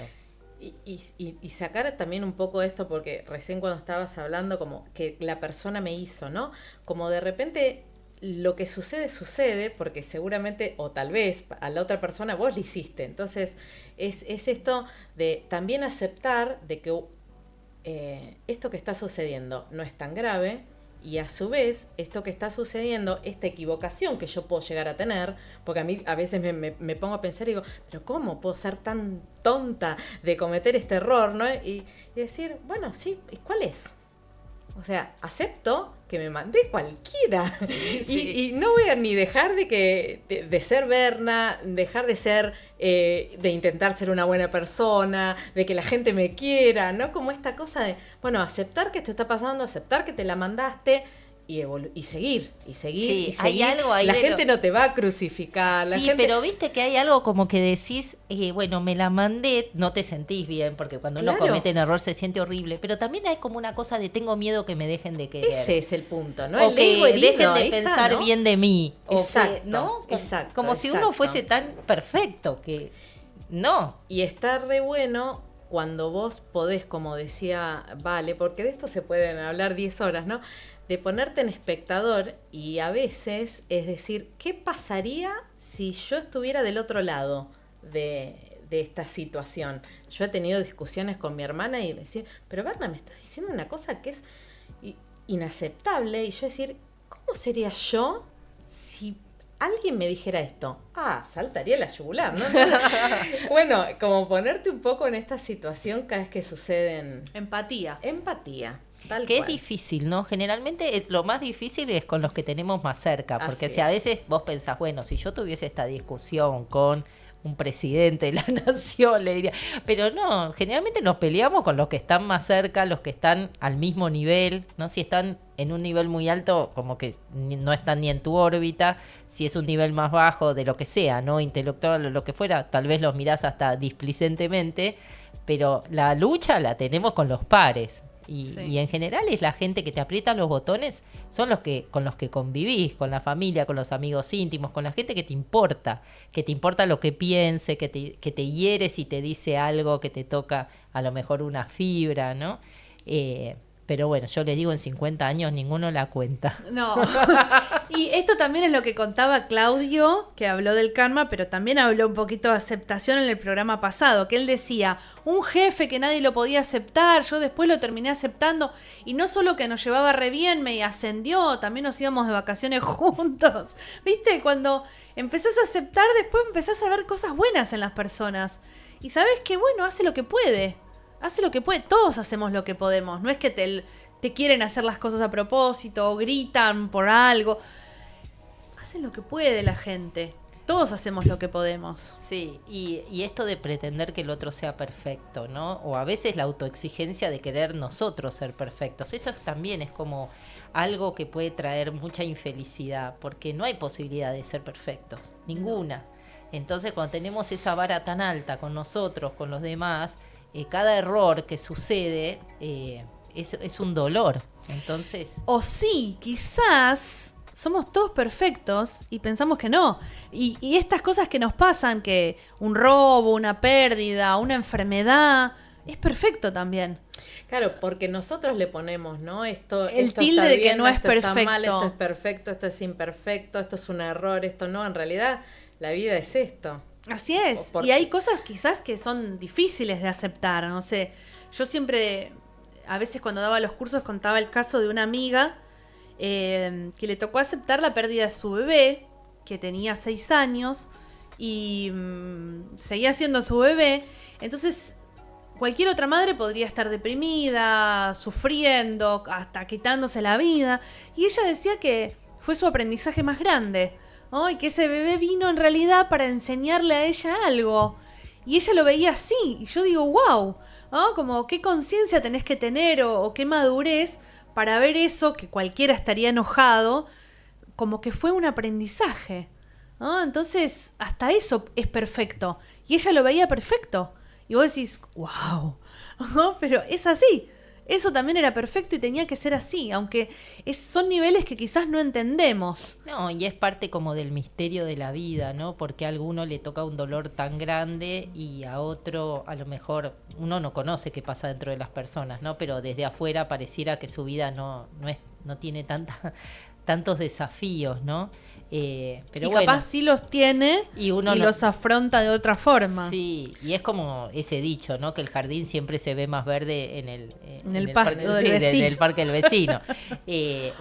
Speaker 3: Y sacar también un poco esto, porque recién cuando estabas hablando, como que la persona me hizo, ¿no? Como de repente lo que sucede, porque seguramente, o tal vez a la otra persona vos le hiciste. Entonces, es esto de también aceptar de que esto que está sucediendo no es tan grave, y a su vez, esto que está sucediendo, esta equivocación que yo puedo llegar a tener, porque a mí a veces me pongo a pensar y digo, pero ¿cómo puedo ser tan tonta de cometer este error, ¿no? Y decir, bueno, sí, ¿cuál es? O sea, acepto que me mandé cualquiera.
Speaker 1: Sí.
Speaker 3: Y no voy a ni dejar de ser Berna, dejar de ser, de intentar ser una buena persona, de que la gente me quiera, ¿no? Como esta cosa de, bueno, aceptar que esto está pasando, aceptar que te la mandaste y seguir, y seguir,
Speaker 1: Sí,
Speaker 3: y seguir.
Speaker 1: hay algo ahí
Speaker 3: la
Speaker 1: de
Speaker 3: gente no te va a crucificar. La
Speaker 1: Sí,
Speaker 3: gente...
Speaker 1: pero viste que hay algo como que decís, bueno, me la mandé, no te sentís bien, porque cuando uno
Speaker 3: Claro.
Speaker 1: comete un error se siente horrible, pero también hay como una cosa de tengo miedo que me dejen de querer.
Speaker 3: Ese es el punto, ¿no?
Speaker 1: O
Speaker 3: El ego
Speaker 1: que
Speaker 3: herido,
Speaker 1: dejen de
Speaker 3: ahí está,
Speaker 1: pensar
Speaker 3: ¿no?
Speaker 1: bien de mí. O
Speaker 3: Exacto,
Speaker 1: que, ¿no? Como,
Speaker 3: exacto,
Speaker 1: como si uno
Speaker 3: exacto.
Speaker 1: fuese tan perfecto que no.
Speaker 3: Y está re bueno cuando vos podés, como decía Vale, porque de esto se pueden hablar 10 horas, ¿no? De ponerte en espectador y a veces es decir, ¿qué pasaría si yo estuviera del otro lado de esta situación? Yo he tenido discusiones con mi hermana y me decía, pero Berna, me estás diciendo una cosa que es inaceptable. Y yo decir, ¿cómo sería yo si alguien me dijera esto? Saltaría la yugular, ¿no? Entonces, bueno, como ponerte un poco en esta situación cada vez que suceden...
Speaker 2: Empatía.
Speaker 3: Empatía. Tal
Speaker 1: Que
Speaker 3: cual.
Speaker 1: es difícil, ¿no? Generalmente lo más difícil es con los que tenemos más cerca, porque
Speaker 3: Así
Speaker 1: si a
Speaker 3: es.
Speaker 1: veces vos pensás, bueno, si yo tuviese esta discusión con un presidente de la nación, le diría, pero no, generalmente nos peleamos con los que están más cerca, los que están al mismo nivel, ¿no? Si están en un nivel muy alto, como que no están ni en tu órbita, si es un nivel más bajo, de lo que sea, ¿no? Intelectual o lo que fuera, tal vez los mirás hasta displicentemente, pero la lucha la tenemos con los pares.
Speaker 2: Sí.
Speaker 1: Y en general es la gente que te aprieta los botones, son los que con los que convivís, con la familia, con los amigos íntimos, con la gente que te importa lo que piense, que te hiere si te dice algo que te toca a lo mejor una fibra, ¿no? Pero bueno, yo les digo, en 50 años ninguno la cuenta.
Speaker 2: No. Y esto también es lo que contaba Claudio, que habló del karma, pero también habló un poquito de aceptación en el programa pasado, que él decía, un jefe que nadie lo podía aceptar, yo después lo terminé aceptando, y no solo que nos llevaba re bien, me ascendió, también nos íbamos de vacaciones juntos. ¿Viste? Cuando empezás a aceptar, después empezás a ver cosas buenas en las personas. Y sabes que, bueno, hace lo que puede. Hace lo que puede, todos hacemos lo que podemos, no es que te quieren hacer las cosas a propósito o gritan por algo. Hacen lo que puede la gente, todos hacemos lo que podemos.
Speaker 1: Sí, y esto de pretender que el otro sea perfecto, ¿no? O a veces la autoexigencia de querer nosotros ser perfectos, eso también es como algo que puede traer mucha infelicidad, porque no hay posibilidad de ser perfectos, ninguna. Entonces cuando tenemos esa vara tan alta con nosotros, con los demás, cada error que sucede es un dolor. Entonces,
Speaker 2: O sí, quizás somos todos perfectos y pensamos que no. Y estas cosas que nos pasan, que un robo, una pérdida, una enfermedad, es perfecto también.
Speaker 3: Claro, porque nosotros le ponemos, ¿no? Esto
Speaker 2: tilde
Speaker 3: está
Speaker 2: de que
Speaker 3: bien,
Speaker 2: no es
Speaker 3: esto está mal,
Speaker 2: perfecto.
Speaker 3: esto es perfecto, esto es imperfecto, esto es un error, esto no. En realidad, la vida es esto.
Speaker 2: Así es, y hay cosas quizás que son difíciles de aceptar, no sé, yo siempre, a veces cuando daba los cursos contaba el caso de una amiga que le tocó aceptar la pérdida de su bebé, que tenía 6 años, y seguía siendo su bebé, entonces cualquier otra madre podría estar deprimida, sufriendo, hasta quitándose la vida, y ella decía que fue su aprendizaje más grande. ¿No? Y que ese bebé vino en realidad para enseñarle a ella algo. Y ella lo veía así. Y yo digo, wow, ¿no? Como qué conciencia tenés que tener o qué madurez para ver eso, que cualquiera estaría enojado, como que fue un aprendizaje. ¿No? Entonces, hasta eso es perfecto. Y ella lo veía perfecto. Y vos decís, wow, ¿no? Pero es así. Eso también era perfecto y tenía que ser así, aunque son niveles que quizás no entendemos.
Speaker 1: no, y es parte como del misterio de la vida, ¿no? Porque a alguno le toca un dolor tan grande y a otro, a lo mejor, uno no conoce qué pasa dentro de las personas, ¿no? Pero desde afuera pareciera que su vida no tiene tantos desafíos, ¿no? Pero
Speaker 2: y
Speaker 1: bueno,
Speaker 2: capaz sí los tiene
Speaker 1: y uno no-
Speaker 2: los afronta de otra forma.
Speaker 1: Sí, y es como ese dicho, ¿no? Que el jardín siempre se ve más verde en el
Speaker 2: pasto
Speaker 1: parque,
Speaker 2: del
Speaker 1: sí,
Speaker 2: vecino.
Speaker 1: del parque del vecino.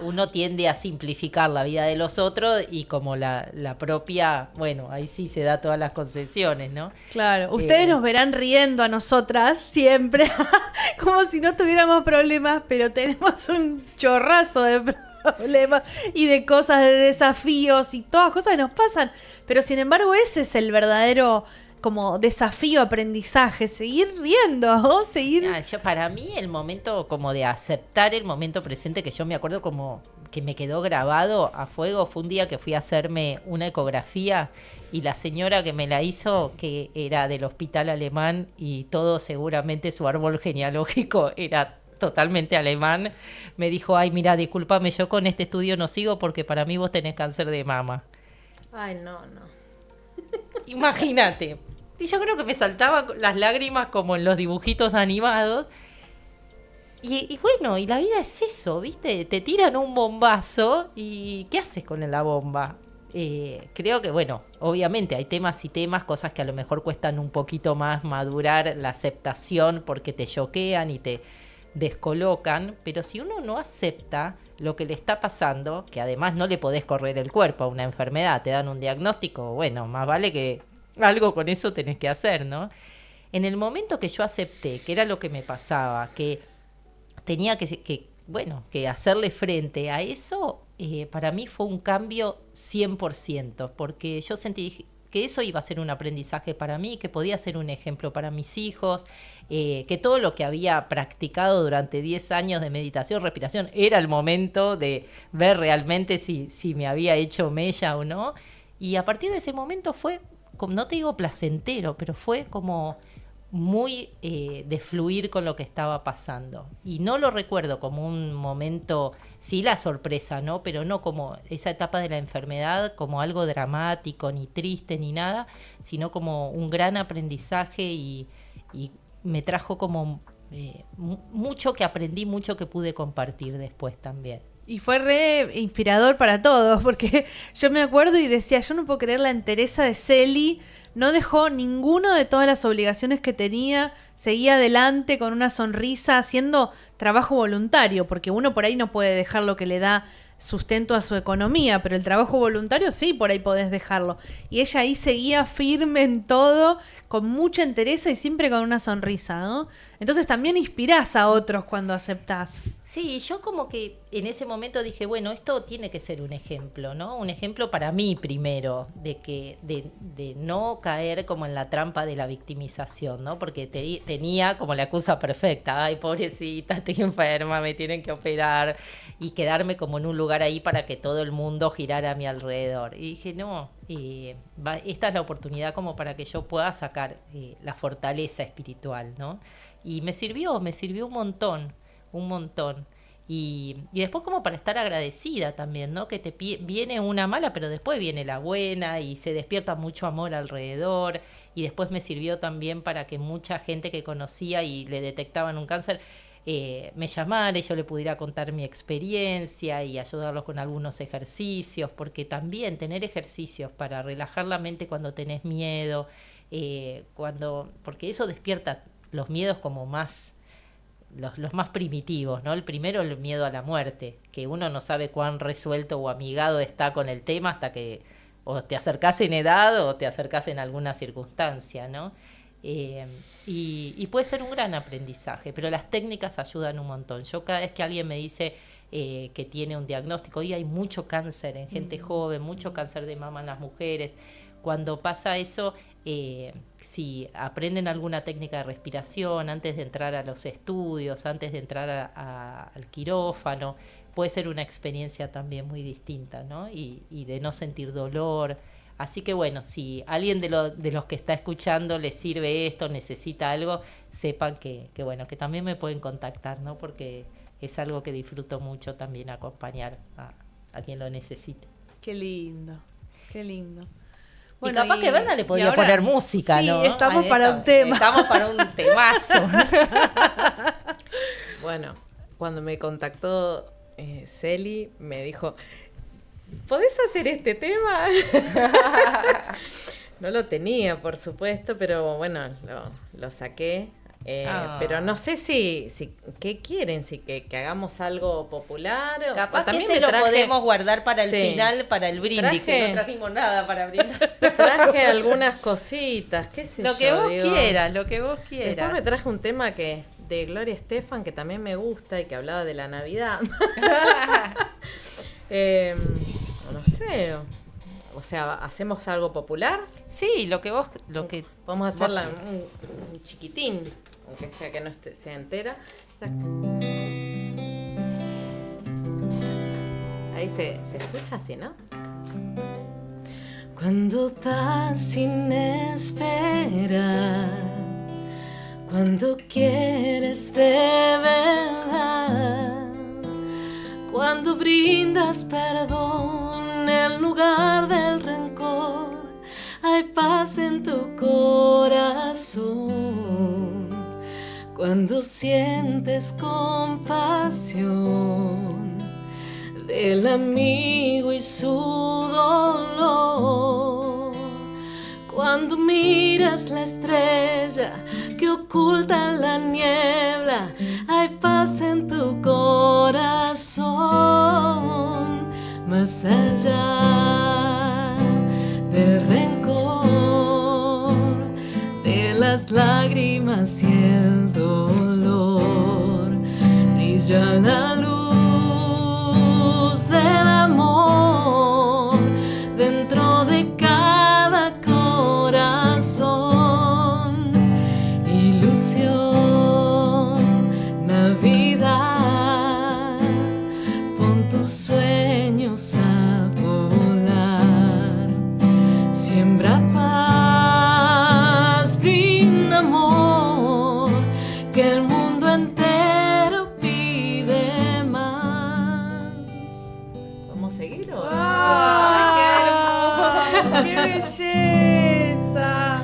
Speaker 1: Uno tiende a simplificar la vida de los otros y como la propia, bueno, ahí sí se da todas las concesiones, ¿no?
Speaker 2: Claro, ustedes nos verán riendo a nosotras siempre, como si no tuviéramos problemas, pero tenemos un chorrazo de problemas y de cosas, de desafíos y todas cosas que nos pasan. Pero sin embargo ese es el verdadero como desafío, aprendizaje, seguir riendo, ¿no? Seguir...
Speaker 1: Para mí el momento como de aceptar el momento presente, que yo me acuerdo como que me quedó grabado a fuego fue un día que fui a hacerme una ecografía y la señora que me la hizo, que era del hospital alemán y todo seguramente su árbol genealógico era totalmente alemán, me dijo, ay, mira, discúlpame, yo con este estudio no sigo porque para mí vos tenés cáncer de mama.
Speaker 3: Ay, no.
Speaker 1: Imagínate. Y yo creo que me saltaban las lágrimas como en los dibujitos animados. Y bueno, y la vida es eso, ¿viste? Te tiran un bombazo y ¿qué haces con la bomba? Creo que, bueno, obviamente hay temas y temas, cosas que a lo mejor cuestan un poquito más madurar la aceptación porque te choquean y te descolocan, pero si uno no acepta lo que le está pasando, que además no le podés correr el cuerpo a una enfermedad, te dan un diagnóstico, bueno, más vale que algo con eso tenés que hacer, ¿no? En el momento que yo acepté que era lo que me pasaba, que tenía que hacerle frente a eso, para mí fue un cambio 100%, porque yo sentí que eso iba a ser un aprendizaje para mí, que podía ser un ejemplo para mis hijos, que todo lo que había practicado durante 10 años de meditación, respiración, era el momento de ver realmente si me había hecho mella o no. Y a partir de ese momento fue, no te digo placentero, pero fue como muy de fluir con lo que estaba pasando. Y no lo recuerdo como un momento, sí la sorpresa, ¿no? Pero no como esa etapa de la enfermedad, como algo dramático, ni triste, ni nada, sino como un gran aprendizaje y me trajo como mucho que aprendí, mucho que pude compartir después también.
Speaker 2: Y fue re inspirador para todos, porque yo me acuerdo y decía, yo no puedo creer la entereza de Celi, no dejó ninguno de todas las obligaciones que tenía, seguía adelante con una sonrisa, haciendo trabajo voluntario, porque uno por ahí no puede dejar lo que le da sustento a su economía, pero el trabajo voluntario sí, por ahí podés dejarlo. Y ella ahí seguía firme en todo, con mucha entereza y siempre con una sonrisa, ¿no? Entonces también inspirás a otros cuando aceptás.
Speaker 1: Sí, yo como que en ese momento dije, bueno, esto tiene que ser un ejemplo, ¿no? Un ejemplo para mí primero, de no caer como en la trampa de la victimización, ¿no? Porque tenía como la excusa perfecta, ay, pobrecita, estoy enferma, me tienen que operar, y quedarme como en un lugar ahí para que todo el mundo girara a mi alrededor. Y dije, no, esta es la oportunidad como para que yo pueda sacar la fortaleza espiritual, ¿no? Y me sirvió un montón. Y después como para estar agradecida también, ¿no? Que viene una mala, pero después viene la buena y se despierta mucho amor alrededor. Y después me sirvió también para que mucha gente que conocía y le detectaban un cáncer me llamara y yo le pudiera contar mi experiencia y ayudarlos con algunos ejercicios, porque también tener ejercicios para relajar la mente cuando tenés miedo, porque eso despierta los miedos como más... Los más primitivos, ¿no? El primero, el miedo a la muerte, que uno no sabe cuán resuelto o amigado está con el tema hasta que o te acercás en edad o te acercás en alguna circunstancia, ¿no? Y puede ser un gran aprendizaje, pero las técnicas ayudan un montón. Yo cada vez que alguien me dice que tiene un diagnóstico, hoy hay mucho cáncer en gente joven, mucho cáncer de mama en las mujeres. Cuando pasa eso, si aprenden alguna técnica de respiración antes de entrar a los estudios, antes de entrar al quirófano, puede ser una experiencia también muy distinta, ¿no? Y de no sentir dolor. Así que bueno, si alguien de los que está escuchando le sirve esto, necesita algo, sepan que bueno, que también me pueden contactar, ¿no? Porque es algo que disfruto mucho también acompañar a quien lo necesite.
Speaker 2: Qué lindo, qué lindo.
Speaker 1: Bueno, y capaz que Berna le podría poner música,
Speaker 2: sí,
Speaker 1: ¿no?
Speaker 2: Sí, estamos para un tema.
Speaker 1: Estamos para un temazo.
Speaker 3: Bueno, cuando me contactó Celi, me dijo, ¿podés hacer este tema? No lo tenía, por supuesto, pero bueno, lo saqué. Pero no sé si ¿qué quieren? Si que hagamos algo popular.
Speaker 1: Capaz que se lo podemos guardar para el final, para el brindis, que no trajimos nada para brindar.
Speaker 3: Traje algunas cositas, qué sé yo.
Speaker 1: Lo que vos quieras.
Speaker 3: Después me traje un tema de Gloria Estefan, que también me gusta y que hablaba de la Navidad. No sé, o sea, ¿hacemos algo popular?
Speaker 1: Sí,
Speaker 3: vamos a hacerla un chiquitín, aunque sea que no sea entera. Ahí se escucha así, ¿no?
Speaker 4: Cuando das sin esperar, cuando quieres de verdad, cuando brindas perdón en lugar del rencor, hay paz en tu corazón. Cuando sientes compasión del amigo y su dolor, cuando miras la estrella que oculta la niebla, hay paz en tu corazón, más allá del rencor, de las lágrimas y el dolor, brilla la luz del amor dentro de cada corazón. Ilusión, Navidad, pon tus sueños a volar, siembra paz, brinda amor, que el mundo entero pide más.
Speaker 3: ¿Vamos a seguir o...?
Speaker 2: ¡Ay, qué belleza!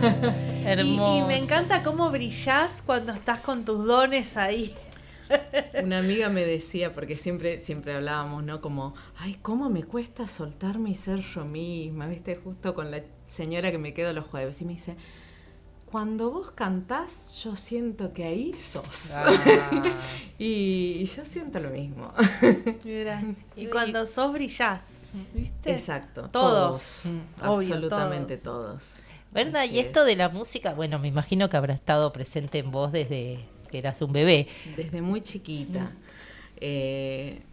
Speaker 1: Hermoso.
Speaker 2: Y me encanta cómo brillás cuando estás con tus dones ahí.
Speaker 3: Una amiga me decía, porque siempre hablábamos, ¿no? Como, ay, cómo me cuesta soltarme y ser yo misma, ¿viste? Justo con la señora que me quedo los jueves. Y me dice, cuando vos cantás, yo siento que ahí sos. Y yo siento lo mismo.
Speaker 2: Mira, y cuando sos brillás, ¿viste?
Speaker 3: Exacto.
Speaker 2: Todos. Obvio,
Speaker 3: Absolutamente todos.
Speaker 1: ¿Verdad?
Speaker 3: Así
Speaker 1: Y esto
Speaker 3: es.
Speaker 1: de la música, bueno, me imagino que habrá estado presente en vos desde que eras un bebé.
Speaker 3: Desde muy chiquita.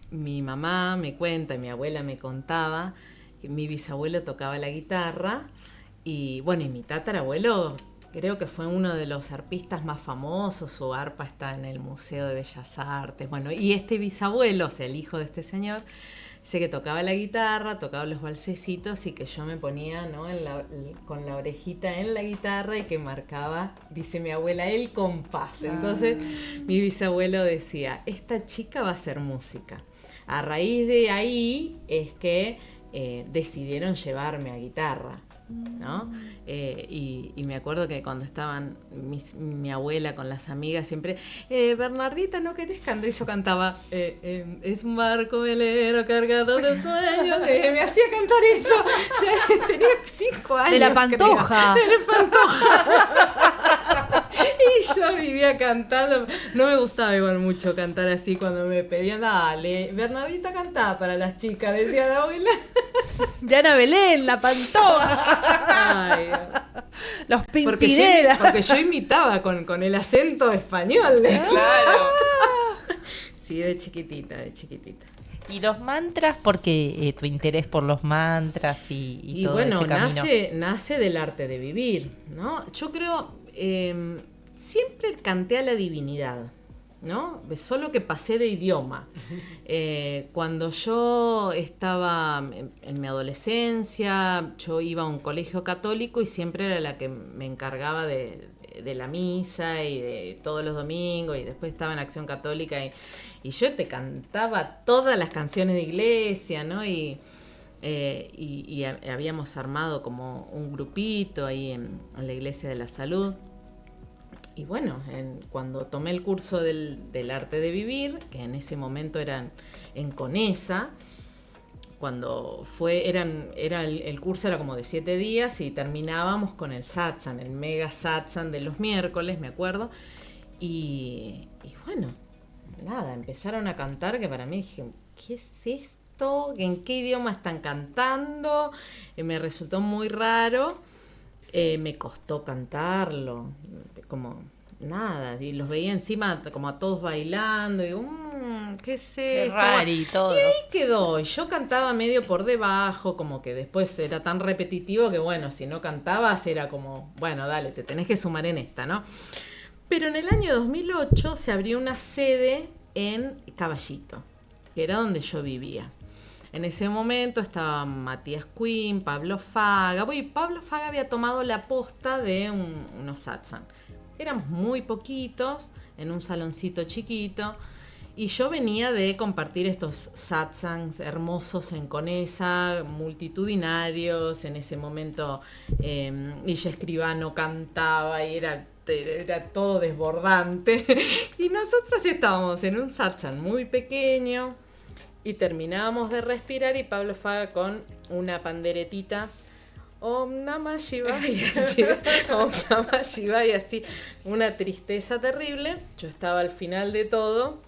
Speaker 3: Mi mamá me cuenta, y mi abuela me contaba, que mi bisabuelo tocaba la guitarra y bueno, y mi tatarabuelo creo que fue uno de los arpistas más famosos, su arpa está en el Museo de Bellas Artes. Bueno, y este bisabuelo, o sea, el hijo de este señor, dice que tocaba la guitarra, tocaba los balsecitos y que yo me ponía, ¿no? con la orejita en la guitarra y que marcaba, dice mi abuela, el compás. Entonces mi bisabuelo decía, esta chica va a hacer música. A raíz de ahí es que decidieron llevarme a guitarra, ¿no? Y me acuerdo que cuando estaban mi abuela con las amigas siempre, Bernardita, ¿no querés cantar? Y yo cantaba, es un barco velero cargado de sueños. Me hacía cantar eso. Ya tenía 5 años.
Speaker 2: De la Pantoja.
Speaker 3: Creo. De la Pantoja. Y yo vivía cantando. No me gustaba igual mucho cantar así cuando me pedían, dale, Bernardita cantaba para las chicas, decía la abuela.
Speaker 2: Diana Belén, la Pantoja.
Speaker 3: Ay,
Speaker 2: Los
Speaker 3: porque
Speaker 2: Pimpinela.
Speaker 3: porque yo imitaba con el acento español.
Speaker 1: Claro.
Speaker 3: Sí, de chiquitita.
Speaker 1: Y los mantras, porque tu interés por los mantras y todo
Speaker 3: bueno,
Speaker 1: ese camino.
Speaker 3: nace del arte de vivir, ¿no? Yo creo, siempre canté a la divinidad, ¿no? Solo que pasé de idioma. Cuando yo estaba en mi adolescencia, yo iba a un colegio católico y siempre era la que me encargaba de la misa y de todos los domingos, y después estaba en Acción Católica y yo te cantaba todas las canciones de iglesia, ¿no? Y habíamos armado como un grupito ahí en la Iglesia de la Salud. Y bueno, cuando tomé el curso del arte de vivir, que en ese momento eran en Conesa, cuando el curso era como de 7 días y terminábamos con el satsang, el mega satsang de los miércoles, me acuerdo. Y bueno, nada, empezaron a cantar, que para mí dije, ¿qué es esto? ¿En qué idioma están cantando? Me resultó muy raro. Me costó cantarlo, como nada, y los veía encima como a todos bailando, y digo, ¿qué es
Speaker 1: Qué
Speaker 3: esto?
Speaker 1: raro y todo.
Speaker 3: Y ahí quedó, y yo cantaba medio por debajo, como que después era tan repetitivo que bueno, si no cantabas era como, bueno, dale, te tenés que sumar en esta, ¿no? Pero en el año 2008 se abrió una sede en Caballito, que era donde yo vivía. En ese momento estaba Matías Quinn, Pablo Faga. Pablo Faga había tomado la posta de unos satsang. Éramos muy poquitos, en un saloncito chiquito. Y yo venía de compartir estos satsangs hermosos en Conesa, multitudinarios. En ese momento Illa Escribano cantaba y era todo desbordante. Y nosotros estábamos en un satsang muy pequeño y terminábamos de respirar y Pablo Faga con una panderetita. Om Namah Shivaya, Om Namah Shivaya, así, una tristeza terrible. Yo estaba al final de todo.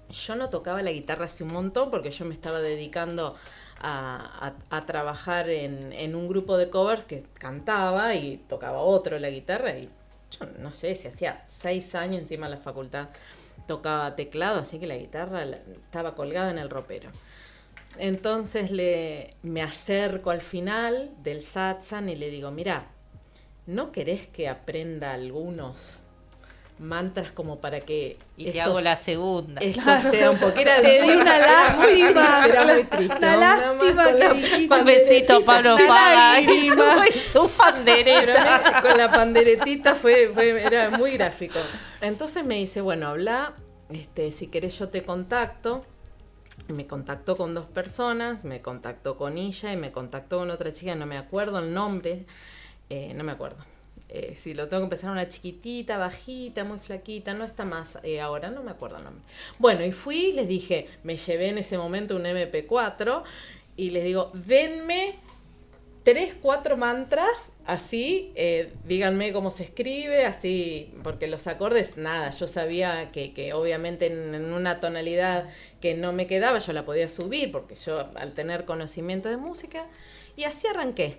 Speaker 3: Yo no tocaba la guitarra hace un montón porque yo me estaba dedicando a trabajar en un grupo de covers que cantaba y tocaba otro la guitarra. Y yo no sé si hacía 6 años encima de la facultad tocaba teclado, así que la guitarra estaba colgada en el ropero. Entonces me acerco al final del satsang y le digo, mira, ¿no querés que aprenda algunos mantras como para que
Speaker 1: y te hago la segunda?
Speaker 3: Esto sea un poco...
Speaker 2: Te di una lástima.
Speaker 3: Era muy triste.
Speaker 2: Una lástima que dijiste.
Speaker 1: Un besito, Pablo Faga. Y su pandereta.
Speaker 3: Con la panderetita era muy gráfico. Entonces me dice, bueno, habla, si querés yo te contacto. Me contactó con 2 personas, me contactó con Illa y me contactó con otra chica, no me acuerdo el nombre, no me acuerdo. Si lo tengo que empezar, una chiquitita, bajita, muy flaquita, no está más ahora, no me acuerdo el nombre. Bueno, y fui, les dije, me llevé en ese momento un MP4 y les digo, denme 3, 4 mantras, así, díganme cómo se escribe, así, porque los acordes, nada, yo sabía que obviamente en una tonalidad que no me quedaba, yo la podía subir, porque yo al tener conocimiento de música, y así arranqué.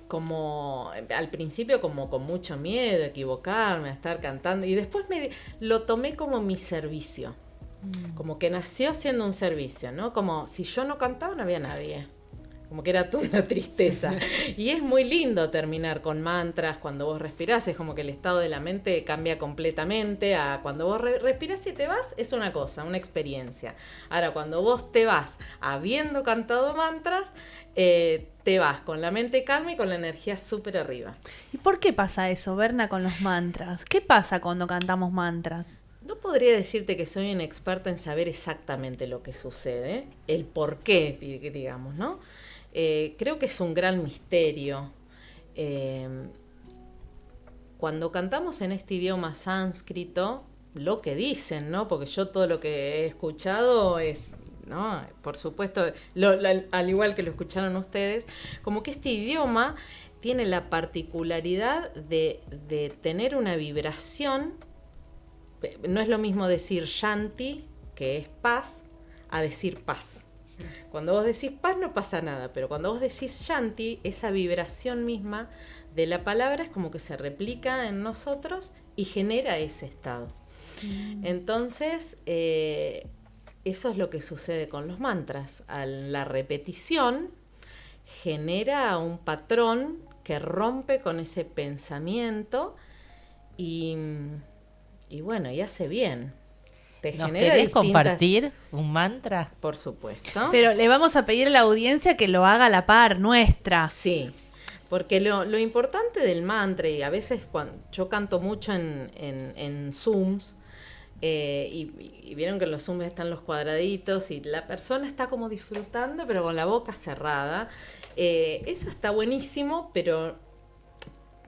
Speaker 3: Como al principio como con mucho miedo, equivocarme, a estar cantando, y después lo tomé como mi servicio, como que nació siendo un servicio, ¿no? Como si yo no cantaba no había nadie. Como que era toda una tristeza. Y es muy lindo terminar con mantras cuando vos respirás. Es como que el estado de la mente cambia completamente. A cuando vos respirás y te vas, es una cosa, una experiencia. Ahora, cuando vos te vas habiendo cantado mantras, te vas con la mente calma y con la energía súper arriba.
Speaker 2: ¿Y por qué pasa eso, Berna, con los mantras? ¿Qué pasa cuando cantamos mantras?
Speaker 3: No podría decirte que soy una experta en saber exactamente lo que sucede, el por qué, digamos, ¿no? Creo que es un gran misterio. Cuando cantamos en este idioma sánscrito, lo que dicen, ¿no? Porque yo todo lo que he escuchado es, ¿no? Por supuesto, al igual que lo escucharon ustedes, como que este idioma tiene la particularidad de tener una vibración. No es lo mismo decir shanti, que es paz, a decir paz. Cuando vos decís paz no pasa nada, pero cuando vos decís shanti, esa vibración misma de la palabra es como que se replica en nosotros y genera ese estado. Entonces, eso es lo que sucede con los mantras. La repetición genera un patrón que rompe con ese pensamiento y bueno, y hace bien.
Speaker 1: ¿Nos querés compartir un mantra?
Speaker 3: Por supuesto.
Speaker 2: Pero le vamos a pedir a la audiencia que lo haga a la par nuestra.
Speaker 3: Sí, porque lo importante del mantra, y a veces cuando yo canto mucho en Zooms, y vieron que en los Zooms están los cuadraditos y la persona está como disfrutando, pero con la boca cerrada. Eso está buenísimo, pero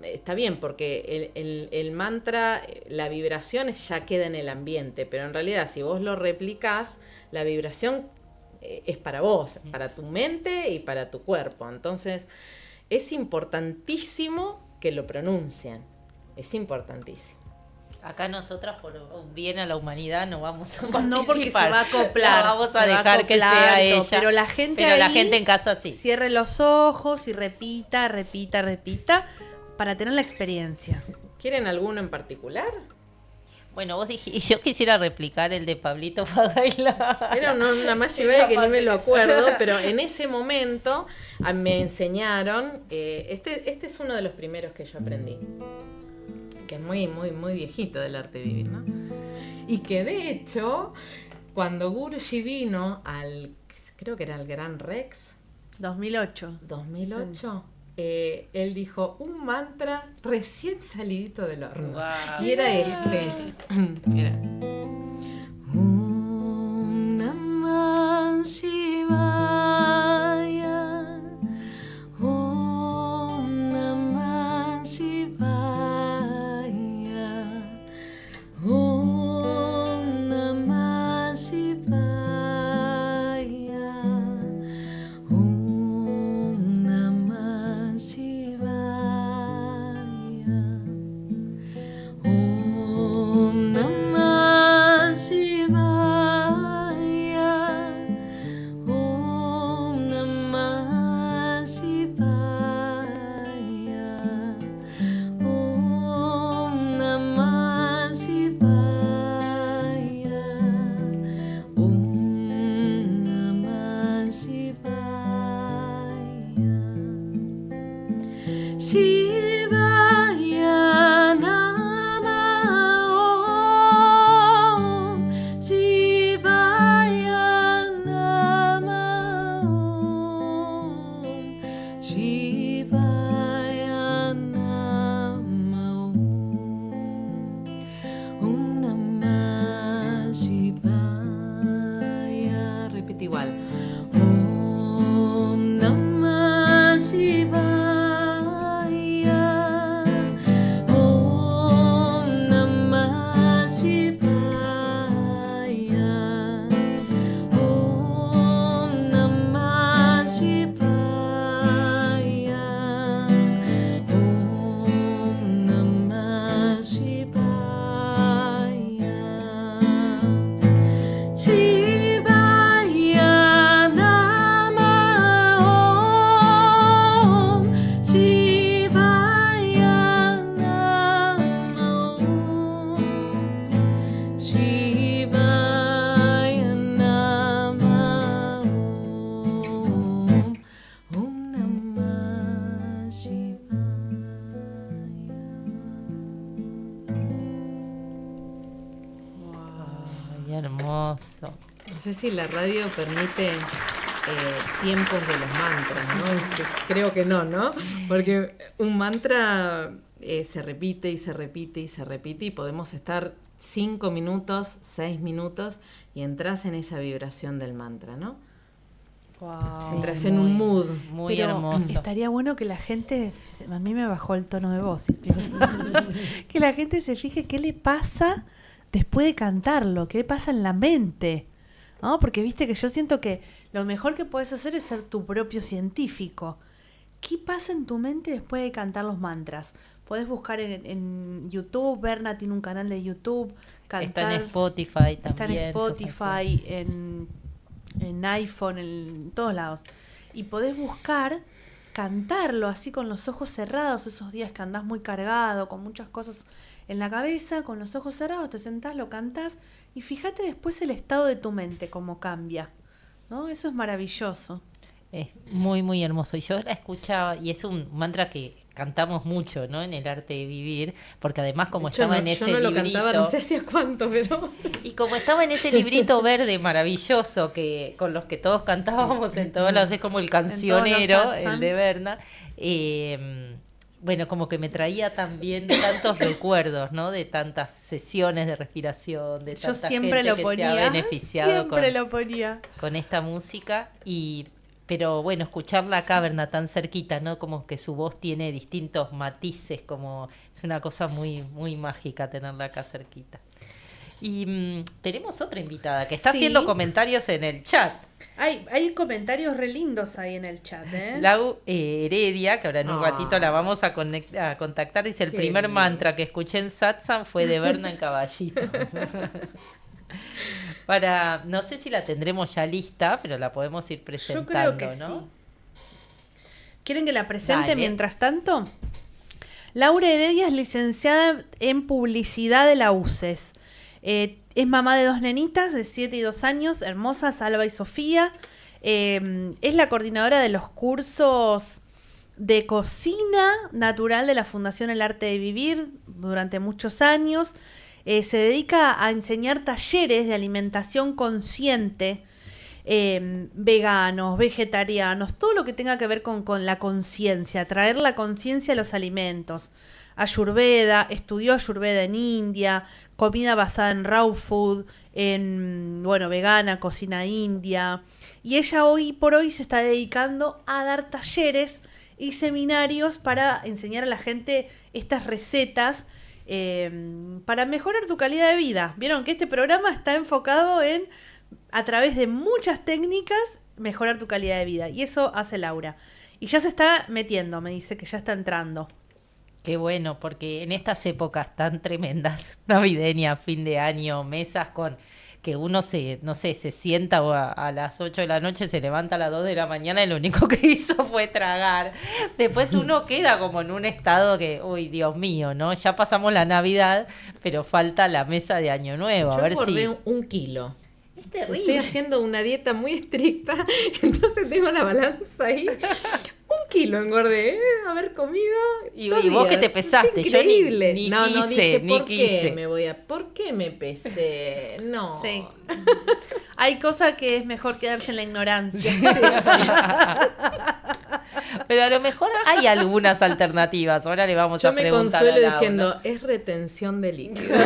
Speaker 3: está bien, porque el mantra, la vibración ya queda en el ambiente, pero en realidad si vos lo replicás, la vibración es para vos, para tu mente y para tu cuerpo. Entonces es importantísimo que lo pronuncien, es importantísimo.
Speaker 1: Acá nosotras, por un bien a la humanidad, no vamos a participar.
Speaker 2: No, porque se va a acoplar.
Speaker 1: No, vamos a dejar que sea ella.
Speaker 2: Pero la gente
Speaker 1: en casa sí.
Speaker 2: Cierre los ojos y repita, para tener la experiencia.
Speaker 3: ¿Quieren alguno en particular?
Speaker 1: Bueno, vos dijiste, yo quisiera replicar el de Pablito Fagaila.
Speaker 3: Era una más llevada que ni me lo acuerdo, pero en ese momento me enseñaron, este es uno de los primeros que yo aprendí, que es muy, muy, muy viejito del arte de vivir, ¿no? Y que de hecho, cuando Guruji vino creo que era el Gran Rex,
Speaker 2: 2008.
Speaker 3: 2008. Él dijo un mantra recién salidito del horno.
Speaker 1: Wow.
Speaker 3: Y era este. Era.
Speaker 4: Om Namah Shivaya. Om Namah Shivaya. Om Namah Shivaya. Om Namah Shivaya. Om Namah Shivaya. Om Namah Shivaya. Om Namah Shivaya. Om Namah Shivaya. Shivaya Namah Om. Shivaya Namah Om. Shivaya Namah Om. Om Namah Shivaya.
Speaker 3: Repite igual.
Speaker 4: Om Namah Shivaya. Om Namah Shivaya. Om Namah Shivaya. Om Namah Shivaya. Shivaya Namah Om. Shivaya Namah Om. Shivaya Namah Om. Om Namah Shivaya.
Speaker 1: Ay, hermoso.
Speaker 3: No sé si la radio permite tiempos de los mantras, ¿no? Creo que no, ¿no? Porque un mantra se repite y se repite y se repite y podemos estar 5 minutos, 6 minutos y entras en esa vibración del mantra, ¿no?
Speaker 2: Wow.
Speaker 1: Sí,
Speaker 3: Entras en un mood.
Speaker 1: Muy
Speaker 2: Pero
Speaker 1: hermoso.
Speaker 2: estaría bueno que la gente, a mí me bajó el tono de voz incluso, que la gente se fije qué le pasa después de cantarlo, qué le pasa en la mente, ¿no? Porque viste que yo siento que lo mejor que puedes hacer es ser tu propio científico. ¿Qué pasa en tu mente después de cantar los mantras? Podés buscar en YouTube, Berna tiene un canal de YouTube,
Speaker 1: Está en Spotify también.
Speaker 2: está en Spotify, en iPhone, en todos lados. Y podés buscar, cantarlo así con los ojos cerrados, esos días que andás muy cargado, con muchas cosas en la cabeza, con los ojos cerrados, te sentás, lo cantás y fíjate después el estado de tu mente, cómo cambia, ¿no? Eso es maravilloso.
Speaker 1: Es muy, muy hermoso. Y yo la escuchaba, y es un mantra que cantamos mucho, ¿no? En el arte de vivir, porque además como estaba en ese
Speaker 3: yo no lo
Speaker 1: librito,
Speaker 3: cantaba, no sé hacía cuánto, pero...
Speaker 1: y como estaba en ese librito verde maravilloso que con los que todos cantábamos en todos lados, es como el cancionero,
Speaker 2: satsang.
Speaker 1: el de Berna, bueno, como que me traía también tantos recuerdos, ¿no? De tantas sesiones de respiración, de
Speaker 2: Yo
Speaker 1: tanta
Speaker 2: siempre
Speaker 1: gente
Speaker 2: lo
Speaker 1: que
Speaker 2: ponía,
Speaker 1: se ha beneficiado
Speaker 2: siempre lo ponía.
Speaker 1: con esta música. Pero bueno, escucharla acá, Berna, tan cerquita, ¿no? Como que su voz tiene distintos matices, como es una cosa muy, muy mágica tenerla acá cerquita. Y tenemos otra invitada que está
Speaker 2: Sí.
Speaker 1: haciendo comentarios en el chat.
Speaker 2: Hay comentarios re lindos ahí en el chat, ¿eh?
Speaker 1: Lau Heredia, que ahora en un
Speaker 3: Ah.
Speaker 1: ratito la vamos a contactar, dice: el
Speaker 3: Qué
Speaker 1: primer
Speaker 3: lindo.
Speaker 1: mantra que escuché en Satsang fue de Berna en Caballito. No sé si la tendremos ya lista, pero la podemos ir
Speaker 2: Yo
Speaker 1: presentando,
Speaker 2: creo que
Speaker 1: ¿no?
Speaker 2: sí. ¿Quieren que la presente
Speaker 1: Dale.
Speaker 2: mientras tanto? Laura Heredia es licenciada en publicidad de la UCES. Es mamá de 2 nenitas de 7 y 2 años, hermosas, Salva y Sofía. Es la coordinadora de los cursos de cocina natural de la Fundación El Arte de Vivir durante muchos años. Se dedica a enseñar talleres de alimentación consciente veganos, vegetarianos, todo lo que tenga que ver con la conciencia, traer la conciencia a los alimentos. Ayurveda, estudió Ayurveda en India, comida basada en raw food, bueno, vegana, cocina india. Y ella hoy por hoy se está dedicando a dar talleres y seminarios para enseñar a la gente estas recetas para mejorar tu calidad de vida. Vieron que este programa está enfocado en, a través de muchas técnicas, mejorar tu calidad de vida. Y eso hace Laura. Y ya se está metiendo, me dice que ya está entrando.
Speaker 1: Qué bueno, porque en estas épocas tan tremendas, navideñas, fin de año, mesas con que uno no sé, se sienta a las 8 de la noche, se levanta a las 2 de la mañana y lo único que hizo fue tragar. Después uno queda como en un estado que, uy, Dios mío, ¿no? Ya pasamos la Navidad, pero falta la mesa de Año Nuevo.
Speaker 3: Yo
Speaker 1: A ver
Speaker 3: engordé
Speaker 1: si...
Speaker 3: 1 kilo.
Speaker 1: Es terrible.
Speaker 3: Estoy haciendo una dieta muy estricta, entonces tengo la balanza ahí. 1 kilo engordé, haber comido.
Speaker 1: Y
Speaker 3: 2
Speaker 1: vos que
Speaker 3: días.
Speaker 1: te pesaste,
Speaker 3: Es
Speaker 1: yo
Speaker 3: increíble.
Speaker 1: ni
Speaker 3: no
Speaker 1: quise,
Speaker 3: dije,
Speaker 1: ni
Speaker 3: ¿por
Speaker 1: quise.
Speaker 3: qué me voy a? ¿Por qué me pesé? No.
Speaker 2: Sí. Hay cosas que es mejor quedarse en la ignorancia.
Speaker 1: Pero a lo mejor hay algunas alternativas. Ahora le vamos
Speaker 3: Yo
Speaker 1: a
Speaker 3: me
Speaker 1: preguntar a
Speaker 3: consuelo
Speaker 1: Lau, ¿no?
Speaker 3: diciendo, es retención de líquido.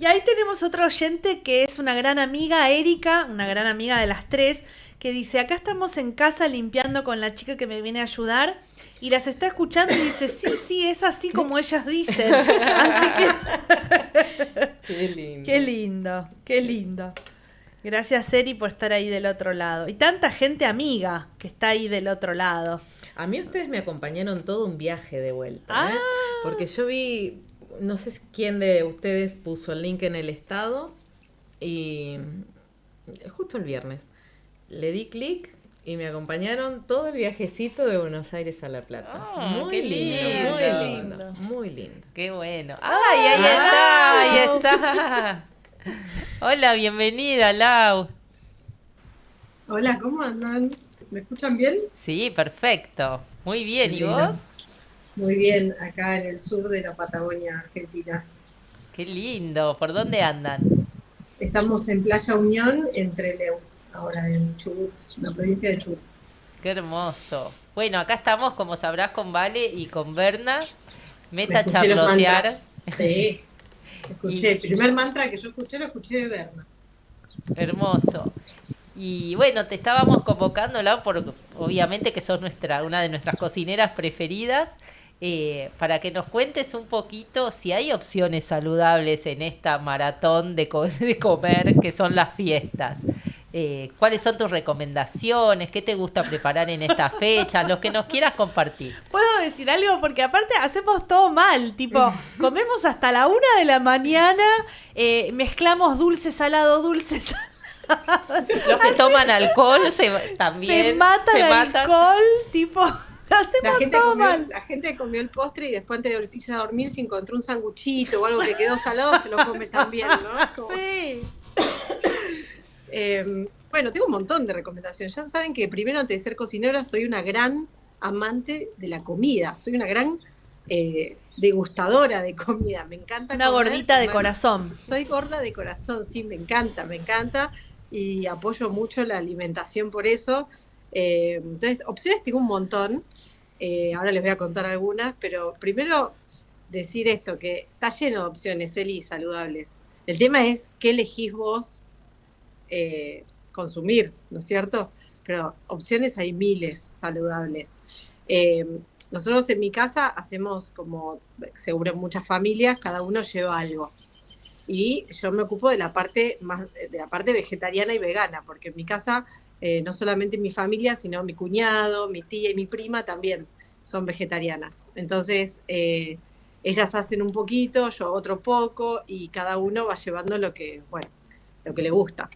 Speaker 2: Y ahí tenemos otro oyente que es una gran amiga, Erika, una gran amiga de las tres, que dice, acá estamos en casa limpiando con la chica que me viene a ayudar y las está escuchando y dice, sí, es así como ellas dicen. Así que...
Speaker 3: Qué lindo.
Speaker 2: Qué lindo, qué lindo. Gracias, Eri, por estar ahí del otro lado. Y tanta gente amiga que está ahí del otro lado.
Speaker 3: A mí ustedes me acompañaron todo un viaje de vuelta, ¿eh? Porque yo vi, no sé quién de ustedes puso el link en el estado y justo el viernes le di clic y me acompañaron todo el viajecito de Buenos Aires a La Plata.
Speaker 1: Ah,
Speaker 3: Muy
Speaker 1: qué
Speaker 3: lindo,
Speaker 1: lindo.
Speaker 3: muy lindo, muy lindo.
Speaker 1: Qué bueno. ¡Ay, ahí está! Hola, bienvenida, Lau.
Speaker 5: Hola, ¿cómo andan? ¿Me escuchan bien?
Speaker 1: Sí, perfecto. Muy bien, ¿y
Speaker 5: Lindo.
Speaker 1: vos?
Speaker 5: Muy bien, acá en el sur de la Patagonia, Argentina.
Speaker 1: Qué lindo. ¿Por dónde andan?
Speaker 5: Estamos en Playa Unión, en Trelew, ahora en Chubut, la provincia de Chubut.
Speaker 1: Qué hermoso. Bueno, acá estamos, como sabrás, con Vale y con Berna.
Speaker 5: Me
Speaker 1: Meta
Speaker 5: escuché los
Speaker 1: charlotear.
Speaker 5: mantras. Sí, escuché. El primer mantra que yo escuché, lo escuché de Berna.
Speaker 1: Hermoso. Y bueno, te estábamos convocando, Lau, por obviamente que sos una de nuestras cocineras preferidas, para que nos cuentes un poquito si hay opciones saludables en esta maratón de comer que son las fiestas. ¿Cuáles son tus recomendaciones? ¿Qué te gusta preparar en estas fechas? Lo que nos quieras compartir.
Speaker 2: ¿Puedo decir algo? Porque aparte hacemos todo mal, tipo, comemos hasta la 1 de la mañana, mezclamos dulce, salado.
Speaker 1: Los que toman alcohol también
Speaker 2: Se matan
Speaker 1: se
Speaker 2: al
Speaker 1: matan.
Speaker 2: alcohol, tipo, hacemos todo mal.
Speaker 5: La gente comió el postre y después antes de irse a dormir se encontró un sanguchito o algo que quedó salado, se lo come también, ¿no? Como-
Speaker 2: Sí.
Speaker 5: Bueno, tengo un montón de recomendaciones. Ya saben que primero, antes de ser cocinera, soy una gran amante de la comida. Soy una gran degustadora de comida. Me encanta
Speaker 2: Una
Speaker 5: comer,
Speaker 2: gordita de
Speaker 5: comer.
Speaker 2: corazón.
Speaker 5: Soy gorda de corazón, sí, me encanta. Y apoyo mucho la alimentación por eso. Entonces, opciones tengo un montón. Ahora les voy a contar algunas, pero primero decir esto, que está lleno de opciones, Eli, saludables. El tema es qué elegís vos consumir, ¿no es cierto? Pero opciones hay miles saludables. Nosotros en mi casa hacemos, como seguro en muchas familias, cada uno lleva algo. Y yo me ocupo de la parte vegetariana y vegana, porque en mi casa, no solamente mi familia, sino mi cuñado, mi tía y mi prima también son vegetarianas. Entonces, ellas hacen un poquito, yo otro poco, y cada uno va llevando lo que le gusta.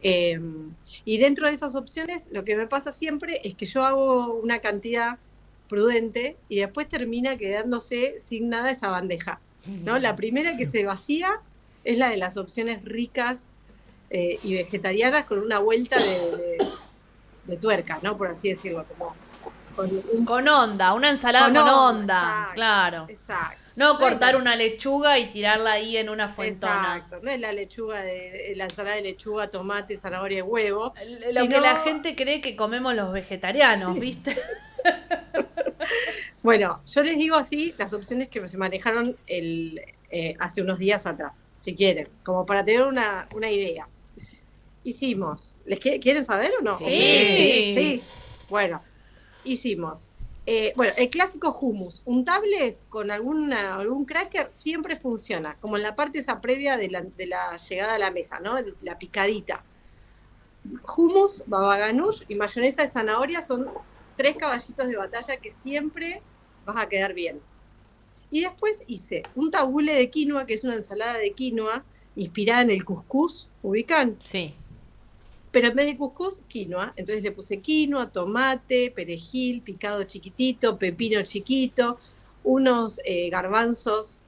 Speaker 5: Y dentro de esas opciones, lo que me pasa siempre es que yo hago una cantidad prudente y después termina quedándose sin nada esa bandeja, ¿no? La primera que se vacía es la de las opciones ricas y vegetarianas con una vuelta de tuerca, ¿no? Por así decirlo, como con un
Speaker 2: Con onda, una ensalada con onda,
Speaker 5: exacto,
Speaker 2: claro.
Speaker 5: Exacto.
Speaker 2: No cortar
Speaker 5: es
Speaker 2: una lechuga y tirarla ahí en una fuentona.
Speaker 5: Exacto, no es la lechuga la ensalada de lechuga, tomate, zanahoria y huevo.
Speaker 2: Lo
Speaker 5: sino,
Speaker 2: que la gente cree que comemos los vegetarianos, ¿viste?
Speaker 5: Bueno, yo les digo así las opciones que se manejaron hace unos días atrás, si quieren, como para tener una idea. Hicimos, ¿quieren saber o no?
Speaker 1: Sí,
Speaker 2: sí.
Speaker 5: Bueno, hicimos. Bueno, el clásico hummus, untables con algún cracker siempre funciona, como en la parte esa previa de la llegada a la mesa, ¿no? La picadita. Hummus, baba ganoush y mayonesa de zanahoria son 3 caballitos de batalla que siempre vas a quedar bien. Y después hice un tabule de quinoa, que es una ensalada de quinoa inspirada en el cuscús, ¿ubican?
Speaker 1: Sí.
Speaker 5: Pero en vez de cuscús, quinoa. Entonces le puse quinoa, tomate, perejil, picado chiquitito, pepino chiquito, unos garbanzos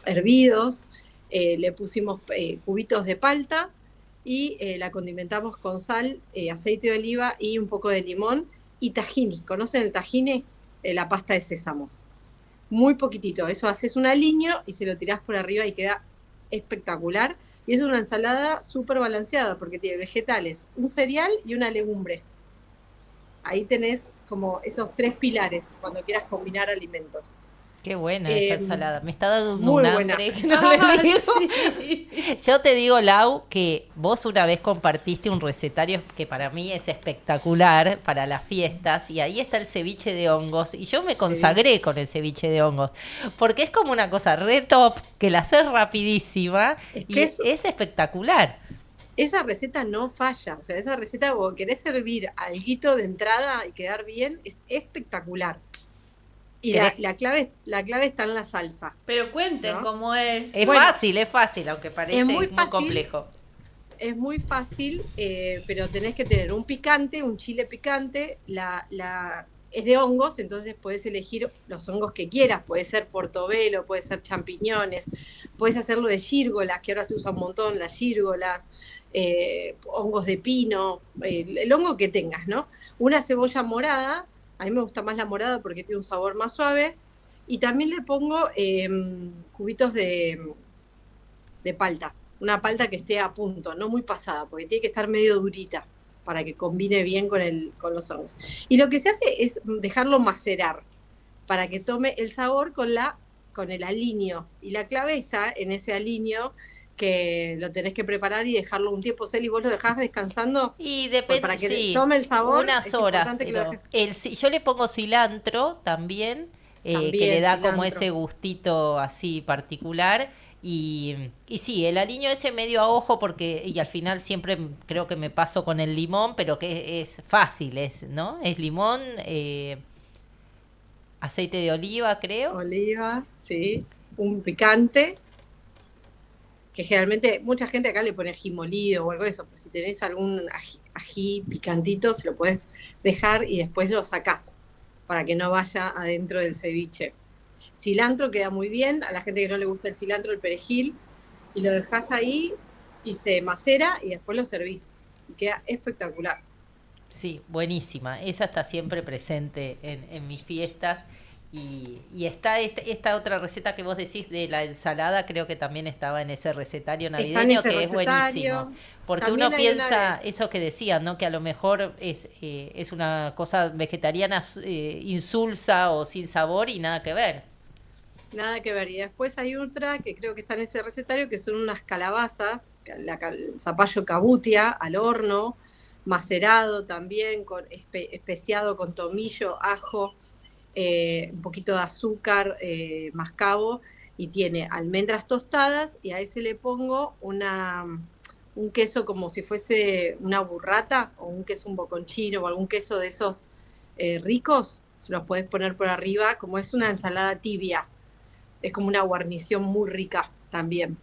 Speaker 5: hervidos, le pusimos cubitos de palta y la condimentamos con sal, aceite de oliva y un poco de limón y tahini. ¿Conocen el tahini? La pasta de sésamo. Muy poquitito. Eso haces un aliño y se lo tirás por arriba y queda espectacular. Y es una ensalada súper balanceada porque tiene vegetales, un cereal y una legumbre. Ahí tenés como esos 3 pilares cuando quieras combinar alimentos.
Speaker 1: Qué buena esa ensalada. Me está dando
Speaker 5: muy
Speaker 1: un
Speaker 5: buena.
Speaker 1: hambre que no le digo.
Speaker 2: Sí.
Speaker 1: Yo te digo, Lau, que vos una vez compartiste un recetario que para mí es espectacular para las fiestas y ahí está el ceviche de hongos y yo me consagré con el ceviche de hongos porque es como una cosa re top que la haces rapidísima
Speaker 5: Es
Speaker 1: y
Speaker 5: que
Speaker 1: es espectacular.
Speaker 5: Esa receta no falla. O sea, esa receta, vos querés servir alguito de entrada y quedar bien, es espectacular. Y la clave está en la salsa.
Speaker 2: Pero cuenten
Speaker 5: ¿no?
Speaker 2: cómo es.
Speaker 1: Es
Speaker 5: Bueno,
Speaker 1: fácil, aunque parece
Speaker 5: es muy
Speaker 1: muy
Speaker 5: fácil.
Speaker 1: complejo.
Speaker 5: Es muy fácil, pero tenés que tener un picante, un chile picante. Es de hongos, entonces podés elegir los hongos que quieras. Puede ser portobelo, puede ser champiñones, puedes hacerlo de gírgolas, que ahora se usa un montón, las gírgolas, hongos de pino, el hongo que tengas, ¿no? Una cebolla morada, a mí me gusta más la morada porque tiene un sabor más suave, y también le pongo cubitos de palta. Una palta que esté a punto, no muy pasada, porque tiene que estar medio durita para que combine bien con los hongos. Y lo que se hace es dejarlo macerar para que tome el sabor con el aliño. Y la clave está en ese aliño que lo tenés que preparar y dejarlo un tiempo, Celi, vos lo dejás descansando.
Speaker 1: Y
Speaker 5: Pues
Speaker 1: depende,
Speaker 5: para que
Speaker 1: sí,
Speaker 5: tome el sabor,
Speaker 1: unas
Speaker 5: es
Speaker 1: horas,
Speaker 5: importante que lo
Speaker 1: pero
Speaker 5: dejes.
Speaker 1: yo le pongo cilantro también, que
Speaker 5: También
Speaker 1: le da como
Speaker 5: cilantro.
Speaker 1: ese gustito así particular. Y sí, el aliño ese medio a ojo y al final siempre creo que me paso con el limón, pero que es fácil, ¿no? Es limón, aceite de oliva, creo.
Speaker 5: Oliva, sí. Un picante, que generalmente mucha gente acá le pone ají molido o algo de eso, pero si tenés algún ají picantito, se lo podés dejar y después lo sacás para que no vaya adentro del ceviche. Cilantro queda muy bien, a la gente que no le gusta el cilantro, el perejil, y lo dejás ahí y se macera y después lo servís. Y queda espectacular.
Speaker 1: Sí, buenísima. Esa está siempre presente en mis fiestas. Y está esta otra receta que vos decís de la ensalada, creo que también estaba en ese recetario
Speaker 5: Está en
Speaker 1: navideño,
Speaker 5: ese
Speaker 1: que es
Speaker 5: recetario.
Speaker 1: buenísimo. Porque
Speaker 5: También
Speaker 1: uno
Speaker 5: hay
Speaker 1: piensa, eso que decían, ¿no? Que a lo mejor es una cosa vegetariana insulsa o sin sabor y nada que ver.
Speaker 5: Nada que ver. Y después hay otra que creo que está en ese recetario, que son unas calabazas, el zapallo cabutia al horno, macerado también, especiado con tomillo, ajo, un poquito de azúcar, mascabo, y tiene almendras tostadas, y a ese le pongo un queso como si fuese una burrata, o un queso un boconchino, o algún queso de esos ricos, se los podés poner por arriba, como es una ensalada tibia. Es como una guarnición muy rica también.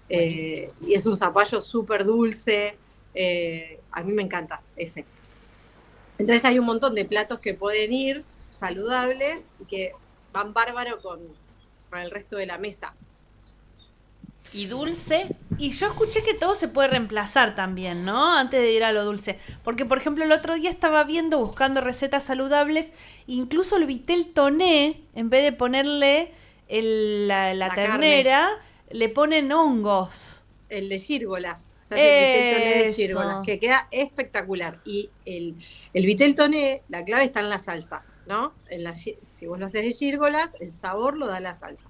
Speaker 5: Y es un zapallo súper dulce. A mí me encanta ese. Entonces hay un montón de platos que pueden ir saludables y que van bárbaro con el resto de la mesa.
Speaker 1: ¿Y dulce?
Speaker 2: Y yo escuché que todo se puede reemplazar también, ¿no? Antes de ir a lo dulce. Porque, por ejemplo, el otro día estaba buscando recetas saludables, incluso el vitel toné, en vez de ponerle la ternera, le ponen hongos.
Speaker 5: El de gírgolas. Se hace el vitel toné de
Speaker 2: Eso.
Speaker 5: gírgolas, que queda espectacular. Y el vitel toné, la clave está en la salsa, ¿no? Si vos lo haces de gírgolas, el sabor lo da la salsa.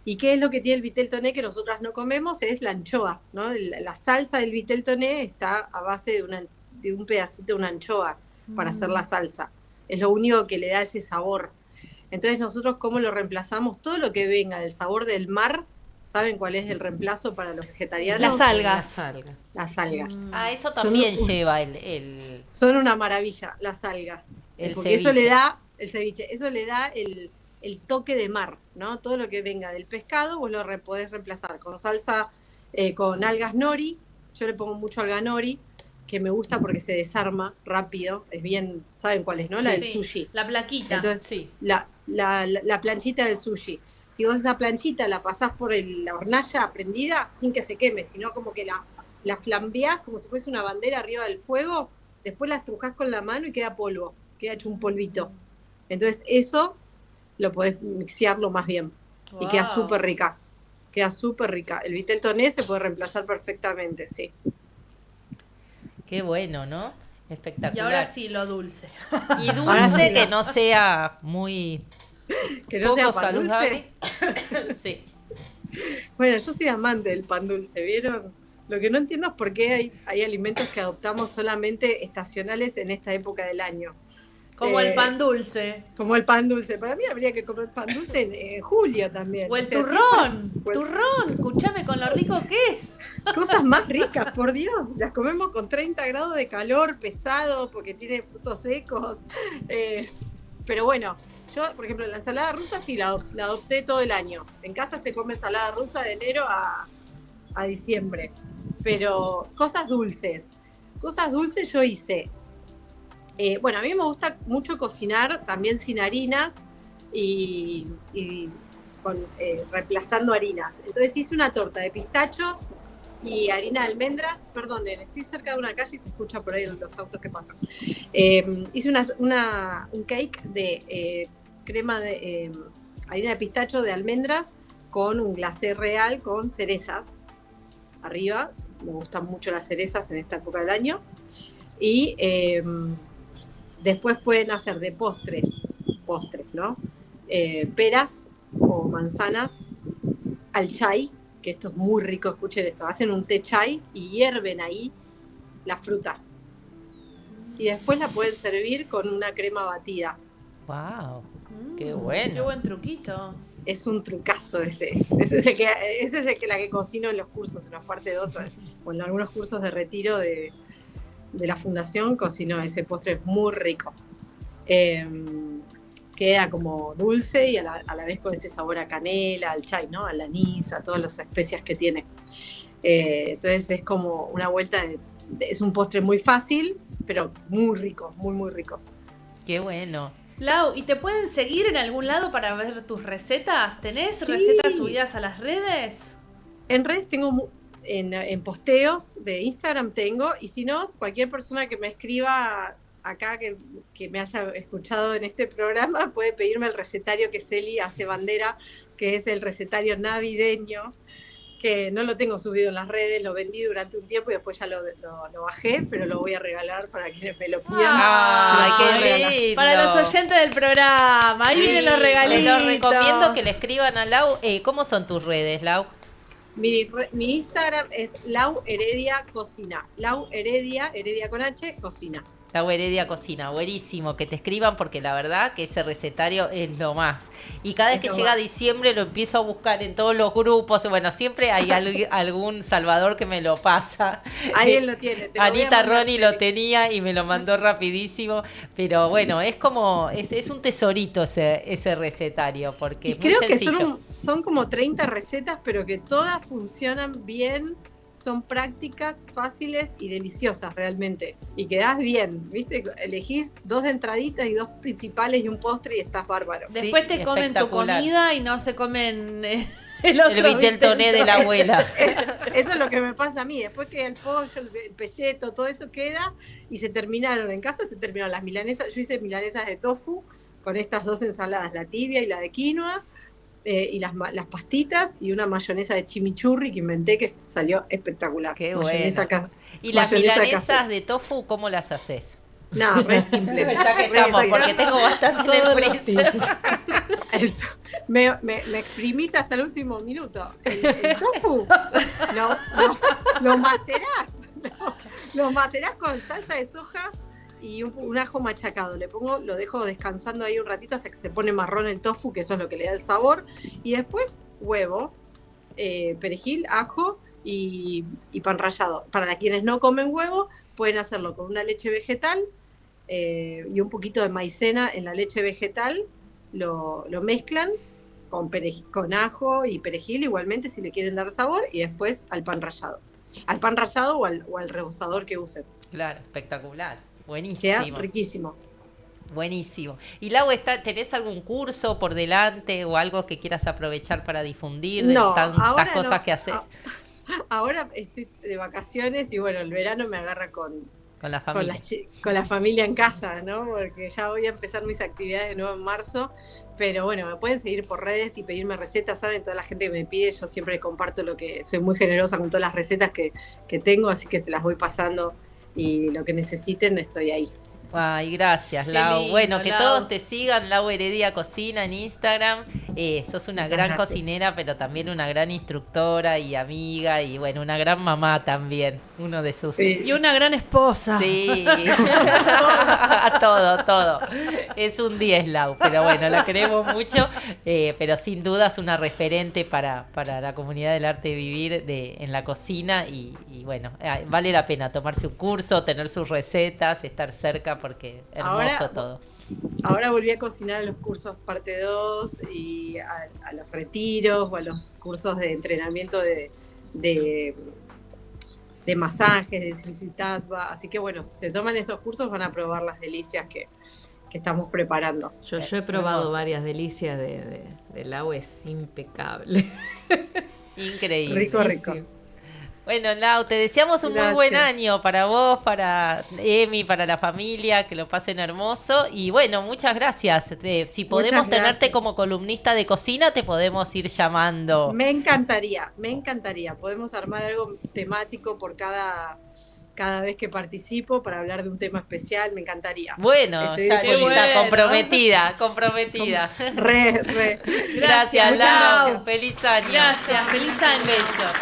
Speaker 5: ¿Y qué es lo que tiene el vitel toné que nosotras no comemos? Es la anchoa, ¿no? La salsa del vitel toné está a base de un pedacito de una anchoa para hacer la salsa. Es lo único que le da ese sabor. Entonces nosotros, ¿cómo lo reemplazamos? Todo lo que venga del sabor del mar, ¿saben cuál es el reemplazo para los vegetarianos?
Speaker 2: Las algas.
Speaker 3: Las algas.
Speaker 5: Las algas.
Speaker 1: Ah, eso también
Speaker 5: Son-
Speaker 1: lleva el
Speaker 5: Son una maravilla, las algas.
Speaker 1: El
Speaker 5: Porque eso
Speaker 1: ceviche.
Speaker 5: le da, el ceviche, eso le da el toque de mar, ¿no? Todo lo que venga del pescado, vos lo podés reemplazar con salsa, con algas nori. Yo le pongo mucho alga nori, que me gusta porque se desarma rápido. Es bien, ¿saben cuál es, no? La del
Speaker 2: Sí,
Speaker 5: sushi.
Speaker 2: La plaquita.
Speaker 5: Entonces,
Speaker 1: sí.
Speaker 5: la planchita del sushi. Si vos esa planchita la pasás por la hornalla prendida sin que se queme, sino como que la flambeás como si fuese una bandera arriba del fuego, después la estrujás con la mano y queda polvo, queda hecho un polvito. Entonces eso lo podés mixearlo más bien y queda
Speaker 2: Wow.
Speaker 5: súper rica. Queda súper rica. El vitel toné se puede reemplazar perfectamente, sí.
Speaker 1: Qué bueno, ¿no? Espectacular.
Speaker 2: Y ahora sí, lo dulce.
Speaker 1: Y
Speaker 5: Ahora
Speaker 1: dulce
Speaker 5: sí,
Speaker 1: que
Speaker 5: no.
Speaker 1: no sea muy
Speaker 5: Que no sea
Speaker 1: poco
Speaker 5: pan dulce.
Speaker 1: saludable. Sí.
Speaker 5: Bueno, yo soy amante del pan dulce, ¿vieron? Lo que no entiendo es por qué hay alimentos que adoptamos solamente estacionales en esta época del año.
Speaker 2: Como el pan dulce.
Speaker 5: Como el pan dulce. Para mí habría que comer pan dulce en julio también.
Speaker 2: O el
Speaker 5: sea,
Speaker 2: turrón.
Speaker 5: siempre-
Speaker 2: Turrón. Escúchame con lo rico que es.
Speaker 5: Cosas más ricas, por Dios. Las comemos con 30 grados de calor, pesado, porque tiene frutos secos. Pero bueno, yo, por ejemplo, la ensalada rusa sí la adopté todo el año. En casa se come ensalada rusa de enero a diciembre. Pero cosas dulces. Cosas dulces yo hice. Bueno, a mí me gusta mucho cocinar también sin harinas y reemplazando harinas. Entonces hice una torta de pistachos y harina de almendras. Perdonen, estoy cerca de una calle y se escucha por ahí los autos que pasan. Hice un cake de crema de harina de pistacho de almendras con un glacé real con cerezas arriba. Me gustan mucho las cerezas en esta época del año. Y después pueden hacer de postres, ¿no? Peras o manzanas al chai, que esto es muy rico, escuchen esto. Hacen un té chai y hierven ahí la fruta. Y después la pueden servir con una crema batida.
Speaker 1: Wow. Qué
Speaker 2: Qué
Speaker 1: bueno.
Speaker 2: buen truquito.
Speaker 5: Es un trucazo ese. Ese es el que la que cocino en los cursos, en la parte 2, o en algunos cursos de retiro de la fundación, cocino ese postre, es muy rico. Queda como dulce y a la vez con ese sabor a canela, al chai, ¿no? Al anís, a todas las especias que tiene. Entonces es como una vuelta es un postre muy fácil, pero muy rico, muy, muy rico.
Speaker 1: Qué bueno.
Speaker 2: Lau, ¿y te pueden seguir en algún lado para ver tus recetas? ¿Tenés
Speaker 5: Sí.
Speaker 2: recetas subidas a las redes?
Speaker 5: En redes tengo, en posteos de Instagram tengo, y si no, cualquier persona que me escriba acá que me haya escuchado en este programa puede pedirme el recetario que Celi hace bandera, que es el recetario navideño, que no lo tengo subido en las redes, lo vendí durante un tiempo y después ya lo bajé, pero lo voy a regalar para quienes me lo pidan.
Speaker 1: Ay,
Speaker 5: Se lo
Speaker 1: qué
Speaker 5: puedo regalar.
Speaker 1: lindo.
Speaker 2: Para los oyentes del programa, ahí
Speaker 1: Sí,
Speaker 2: vienen los regalitos.
Speaker 1: Se los recomiendo que le escriban a Lau. ¿Cómo son tus redes, Lau?
Speaker 5: Mi Instagram es Lau Heredia Cocina. Lau Heredia con H, Cocina.
Speaker 1: Lau Heredia Cocina, buenísimo, que te escriban porque la verdad que ese recetario es lo más. Y cada vez
Speaker 5: Es
Speaker 1: que
Speaker 5: lo
Speaker 1: llega
Speaker 5: más.
Speaker 1: diciembre lo empiezo a buscar en todos los grupos. Bueno, siempre hay algún salvador que me lo pasa.
Speaker 5: Alguien lo tiene. te lo voy a
Speaker 1: Anita
Speaker 5: mandar,
Speaker 1: Roni
Speaker 5: Celi.
Speaker 1: lo tenía y me lo mandó rapidísimo. Pero bueno, es como, es un tesorito ese recetario porque
Speaker 5: Y
Speaker 1: es muy
Speaker 5: creo que
Speaker 1: sencillo.
Speaker 5: son como 30 recetas, pero que todas funcionan bien, son prácticas, fáciles y deliciosas realmente. Y quedás bien, ¿viste? Elegís 2 entraditas y 2 principales y un postre y estás bárbaro.
Speaker 1: Sí,
Speaker 2: Después te comen tu
Speaker 1: espectacular.
Speaker 2: comida y no se comen El otro,
Speaker 1: El vitel toné de la abuela.
Speaker 5: Eso es lo que me pasa a mí. Después que el pollo, el pelleto, todo eso queda y se terminaron. En casa se terminaron las milanesas. Yo hice milanesas de tofu con estas dos ensaladas, la tibia y la de quinoa, y las pastitas y una mayonesa de chimichurri que inventé que salió espectacular.
Speaker 1: Qué
Speaker 5: Mayonesa
Speaker 1: bueno. ¿Y las
Speaker 5: mayonesa
Speaker 1: milanesas
Speaker 5: casera.
Speaker 1: de tofu cómo las haces?
Speaker 5: No, re simple.
Speaker 1: Ya que estamos, porque tengo bastante en el freezer.
Speaker 5: Me exprimís hasta el último minuto. El tofu lo macerás. Lo macerás con salsa de soja y un ajo machacado. Lo dejo descansando ahí un ratito hasta que se pone marrón el tofu, que eso es lo que le da el sabor. Y después huevo, perejil, ajo y pan rallado. Para quienes no comen huevo, pueden hacerlo con una leche vegetal y un poquito de maicena en la leche vegetal. Lo mezclan con ajo y perejil igualmente si le quieren dar sabor, y después al pan rallado. Al pan rallado o al rebozador que usen.
Speaker 1: Claro, espectacular.
Speaker 5: Queda
Speaker 1: Buenísimo.
Speaker 5: riquísimo.
Speaker 1: Buenísimo. Y Lau, ¿tenés algún curso por delante o algo que quieras aprovechar para difundir de
Speaker 5: No,
Speaker 1: tantas
Speaker 5: ahora
Speaker 1: cosas
Speaker 5: no.
Speaker 1: que haces
Speaker 5: Ahora estoy de vacaciones y bueno, el verano me agarra con
Speaker 1: con la familia?
Speaker 5: con la familia en casa, ¿no? Porque ya voy a empezar mis actividades de nuevo en marzo. Pero bueno, me pueden seguir por redes y pedirme recetas, ¿saben? Toda la gente que me pide, yo siempre comparto soy muy generosa con todas las recetas que tengo, así que se las voy pasando y lo que necesiten estoy ahí.
Speaker 1: Ay, gracias,
Speaker 2: Qué
Speaker 1: Lau.
Speaker 2: lindo,
Speaker 1: Bueno, que
Speaker 2: Lau.
Speaker 1: todos te sigan, Lau Heredia Cocina en Instagram. Sos una
Speaker 5: Muchas
Speaker 1: gran
Speaker 5: gracias.
Speaker 1: cocinera, pero también una gran instructora y amiga y bueno, una gran mamá también. Uno de sus...
Speaker 5: Sí.
Speaker 2: Y una gran esposa.
Speaker 1: Sí, todo. Es un 10, Lau, pero bueno, la queremos mucho, pero sin duda es una referente para la comunidad del arte de vivir en la cocina y bueno, vale la pena tomarse un curso, tener sus recetas, estar cerca porque hermoso todo.
Speaker 5: Ahora volví a cocinar a los cursos parte 2 y a los retiros o a los cursos de entrenamiento de masajes, de Srisitatva. Así que bueno, si se toman esos cursos van a probar las delicias que estamos preparando.
Speaker 3: Yo he probado
Speaker 1: hermoso.
Speaker 3: varias delicias del agua, es impecable.
Speaker 1: Increíble.
Speaker 5: Rico.
Speaker 1: Bueno, Lau, te deseamos un muy
Speaker 5: Gracias.
Speaker 1: buen año para vos, para Emi, para la familia, que lo pasen hermoso. Y bueno, muchas gracias. Si podemos
Speaker 5: Muchas
Speaker 1: tenerte
Speaker 5: gracias.
Speaker 1: como columnista de cocina, te podemos ir llamando.
Speaker 5: Me encantaría. Podemos armar algo temático por cada vez que participo para hablar de un tema especial, me encantaría.
Speaker 1: Bueno,
Speaker 5: Estoy
Speaker 1: ya
Speaker 5: disponible.
Speaker 1: está, comprometida.
Speaker 5: Re.
Speaker 1: Gracias,
Speaker 2: Muchas
Speaker 1: Lau.
Speaker 2: gracias.
Speaker 1: Feliz año.
Speaker 2: Gracias, feliz año.
Speaker 1: Un beso.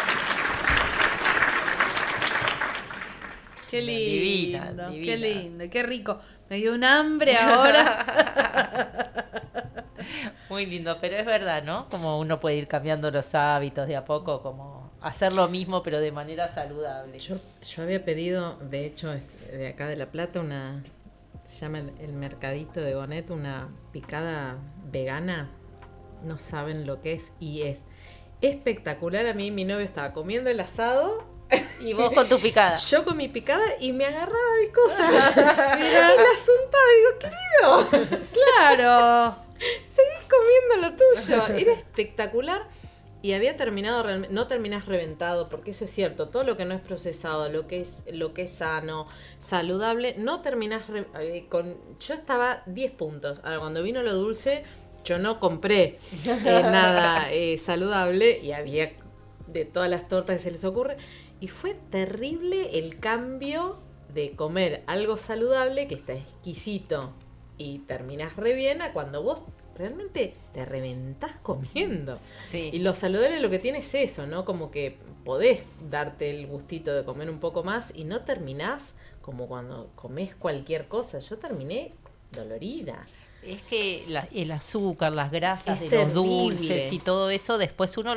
Speaker 2: Qué lindo,
Speaker 1: Divina.
Speaker 2: qué lindo, qué rico. Me dio un hambre ahora.
Speaker 1: Muy lindo, pero es verdad, ¿no? Como uno puede ir cambiando los hábitos de a poco, como hacer lo mismo pero de manera saludable.
Speaker 3: Yo había pedido, de hecho es de acá de La Plata, se llama el Mercadito de Gonet, una picada vegana, no saben lo que es y es espectacular. A mí mi novio estaba comiendo el asado,
Speaker 1: Y vos con tu picada.
Speaker 3: yo con mi picada y me agarraba de cosas y la zumpaba y digo, querido,
Speaker 2: Claro.
Speaker 3: seguís comiendo lo tuyo. Era espectacular. Y había terminado realmente, no terminás reventado, porque eso es cierto, todo lo que no es procesado, lo que es sano, saludable, no terminás yo estaba 10 puntos. Ahora, cuando vino lo dulce, yo no compré nada saludable y había de todas las tortas que se les ocurre. Y fue terrible el cambio de comer algo saludable que está exquisito y terminás re bien a cuando vos realmente te reventás comiendo.
Speaker 1: Sí.
Speaker 3: Y lo saludable lo que tiene es eso, ¿no? Como que podés darte el gustito de comer un poco más y no terminás como cuando comés cualquier cosa. Yo terminé dolorida.
Speaker 1: Es que el azúcar, las grasas
Speaker 3: Es
Speaker 1: de los
Speaker 3: terrible.
Speaker 1: dulces y todo eso, después uno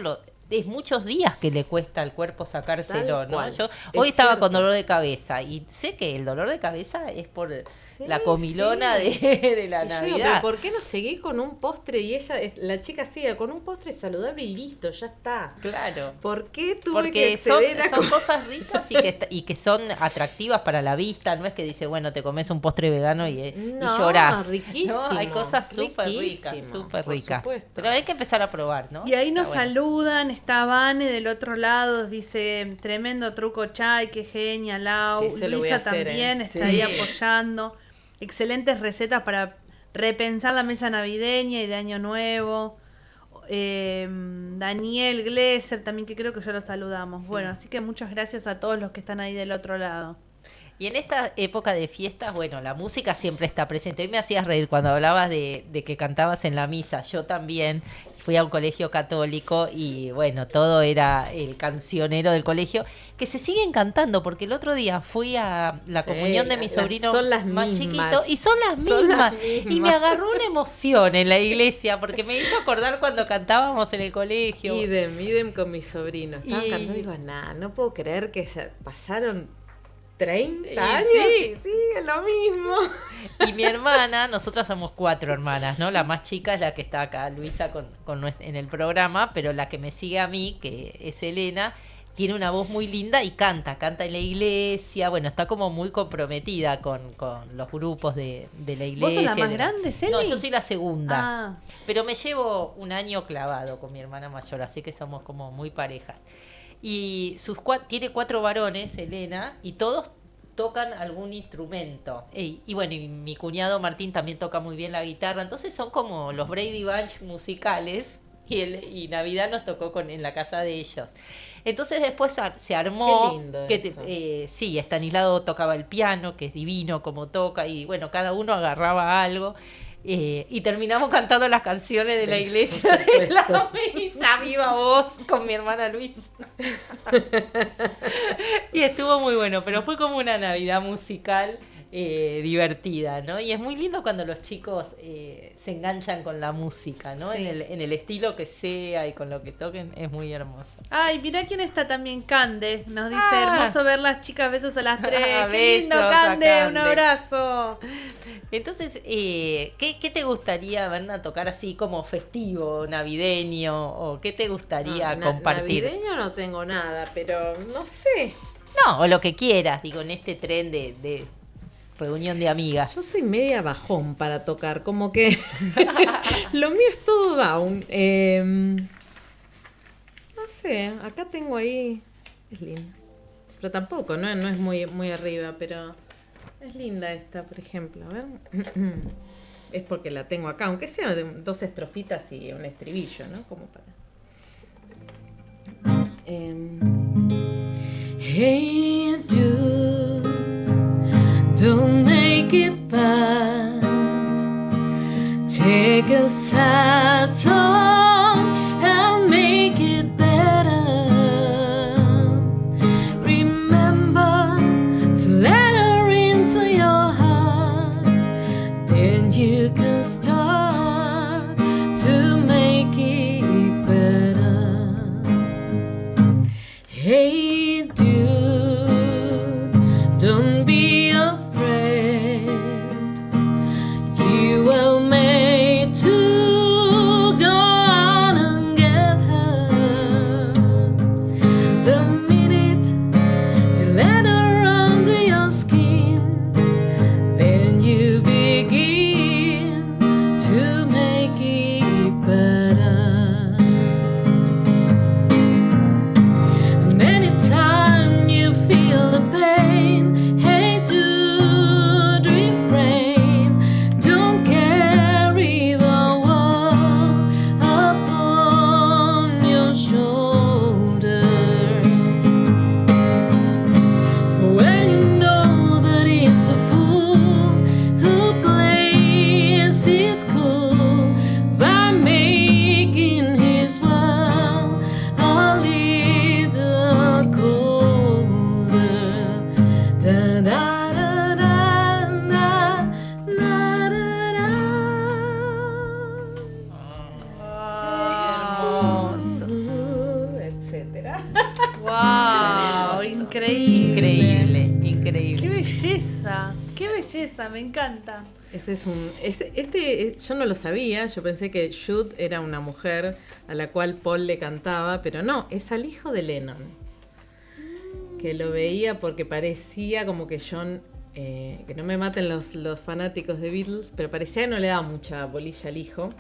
Speaker 1: es muchos días que le cuesta al cuerpo sacárselo,
Speaker 3: Tal
Speaker 1: ¿no?
Speaker 3: cual.
Speaker 1: Yo
Speaker 3: Es
Speaker 1: hoy estaba con
Speaker 3: cierto.
Speaker 1: dolor de cabeza y sé que el dolor de cabeza es por
Speaker 3: Sí,
Speaker 1: la comilona
Speaker 3: sí.
Speaker 1: de la
Speaker 3: Y yo digo,
Speaker 1: Navidad.
Speaker 3: pero ¿por qué no seguí con un postre? Y ella, la chica sigue con un postre saludable y listo, ya está.
Speaker 1: Claro.
Speaker 3: ¿Por qué tuve que
Speaker 1: Porque son,
Speaker 3: acceder a
Speaker 1: son cosas ricas y que son atractivas para la vista. No es que dice, bueno, te comes un postre vegano y
Speaker 3: No,
Speaker 1: llorás.
Speaker 3: riquísimo,
Speaker 1: No, hay cosas súper ricas,
Speaker 3: riquísimo,
Speaker 1: súper
Speaker 3: por
Speaker 1: ricas.
Speaker 3: supuesto.
Speaker 1: Pero hay que empezar a probar, ¿no?
Speaker 2: Y ahí nos
Speaker 1: Está bueno.
Speaker 2: saludan, está Vane del otro lado, dice, tremendo truco Chay, qué genial, Lau.
Speaker 3: Sí, se lo voy a
Speaker 2: Luisa
Speaker 3: hacer,
Speaker 2: también
Speaker 3: Sí.
Speaker 2: está ahí apoyando. Excelentes recetas para repensar la mesa navideña y de Año Nuevo. Daniel Glesser también, que creo que ya lo saludamos. Bueno, así que muchas gracias a todos los que están ahí del otro lado.
Speaker 1: Y en esta época de fiestas, bueno, la música siempre está presente. Hoy me hacías reír cuando hablabas de que cantabas en la misa. Yo también fui a un colegio católico y bueno, todo era el cancionero del colegio, que se siguen cantando, porque el otro día fui a la
Speaker 3: Sí,
Speaker 1: comunión de mi sobrino
Speaker 3: son las
Speaker 1: más
Speaker 3: mismas.
Speaker 1: chiquito y son las
Speaker 3: Son las
Speaker 1: mismas. Y me
Speaker 3: mismas.
Speaker 1: agarró una emoción en la iglesia, porque me hizo acordar cuando cantábamos en el colegio.
Speaker 3: Idem con mi sobrino. Estaba
Speaker 1: Y-
Speaker 3: cantando y digo, nah, no puedo creer que ya pasaron 30
Speaker 1: Y
Speaker 3: años
Speaker 1: sí.
Speaker 3: y sigue lo mismo.
Speaker 1: Y mi hermana, nosotras somos 4 hermanas, ¿no? La más chica es la que está acá, Luisa, en el programa, pero la que me sigue a mí, que es Elena, tiene una voz muy linda y canta en la iglesia, bueno, está como muy comprometida con los grupos de la iglesia.
Speaker 2: ¿Vos sos la más grande, Celi?
Speaker 1: No, yo soy la segunda,
Speaker 2: Ah,
Speaker 1: pero me llevo un año clavado con mi hermana mayor, así que somos como muy parejas. Y tiene 4 varones, Elena, y todos tocan algún instrumento. Y bueno, y mi cuñado Martín también toca muy bien la guitarra. Entonces son como los Brady Bunch musicales. Y Navidad nos tocó en la casa de ellos. Entonces después se armó.
Speaker 3: Qué lindo
Speaker 1: que
Speaker 3: eso.
Speaker 1: sí, Estanislao tocaba el piano, que es divino como toca. Y bueno, cada uno agarraba algo. Y terminamos cantando las canciones de la
Speaker 3: Sí,
Speaker 1: iglesia
Speaker 3: por
Speaker 1: de la
Speaker 3: supuesto.
Speaker 1: misa, viva voz, con mi hermana Luisa. Y estuvo muy bueno, pero fue como una Navidad musical divertida, ¿no? Y es muy lindo cuando los chicos se enganchan con la música, ¿no?
Speaker 2: Sí.
Speaker 1: En el estilo que sea y con lo que toquen, es muy hermoso.
Speaker 2: Ay, mirá quién está también, Cande. Nos dice,
Speaker 1: Ah.
Speaker 2: hermoso ver las chicas, besos a las 3. ¡Qué
Speaker 1: Besos
Speaker 2: lindo,
Speaker 1: a
Speaker 2: Cande! Un
Speaker 1: Cande.
Speaker 2: abrazo.
Speaker 1: Entonces, ¿qué te gustaría, Berna, tocar así como festivo, navideño? ¿O qué te gustaría compartir?
Speaker 3: Navideño no tengo nada, pero no sé.
Speaker 1: No, o lo que quieras, digo, en este tren de reunión de amigas.
Speaker 3: Yo soy media bajón para tocar, como que lo mío es todo down. No sé, acá tengo ahí, es linda. Pero tampoco, no es muy, muy arriba, pero es linda esta, por ejemplo. A ver. Es porque la tengo acá, aunque sea de 2 estrofitas y un estribillo, ¿no? Como para...
Speaker 4: Hey, dude, don't make it bad. Take a sad song and make it better. Remember to let her into your heart. Then you can start to make it better. Hey, dude, don't be afraid. You were made to
Speaker 2: belleza! ¡Qué belleza! Me encanta.
Speaker 3: Yo no lo sabía, yo pensé que Jude era una mujer a la cual Paul le cantaba, pero no, es al hijo de Lennon. Que lo veía porque parecía como que John, que no me maten los fanáticos de Beatles, pero parecía que no le daba mucha bolilla al hijo.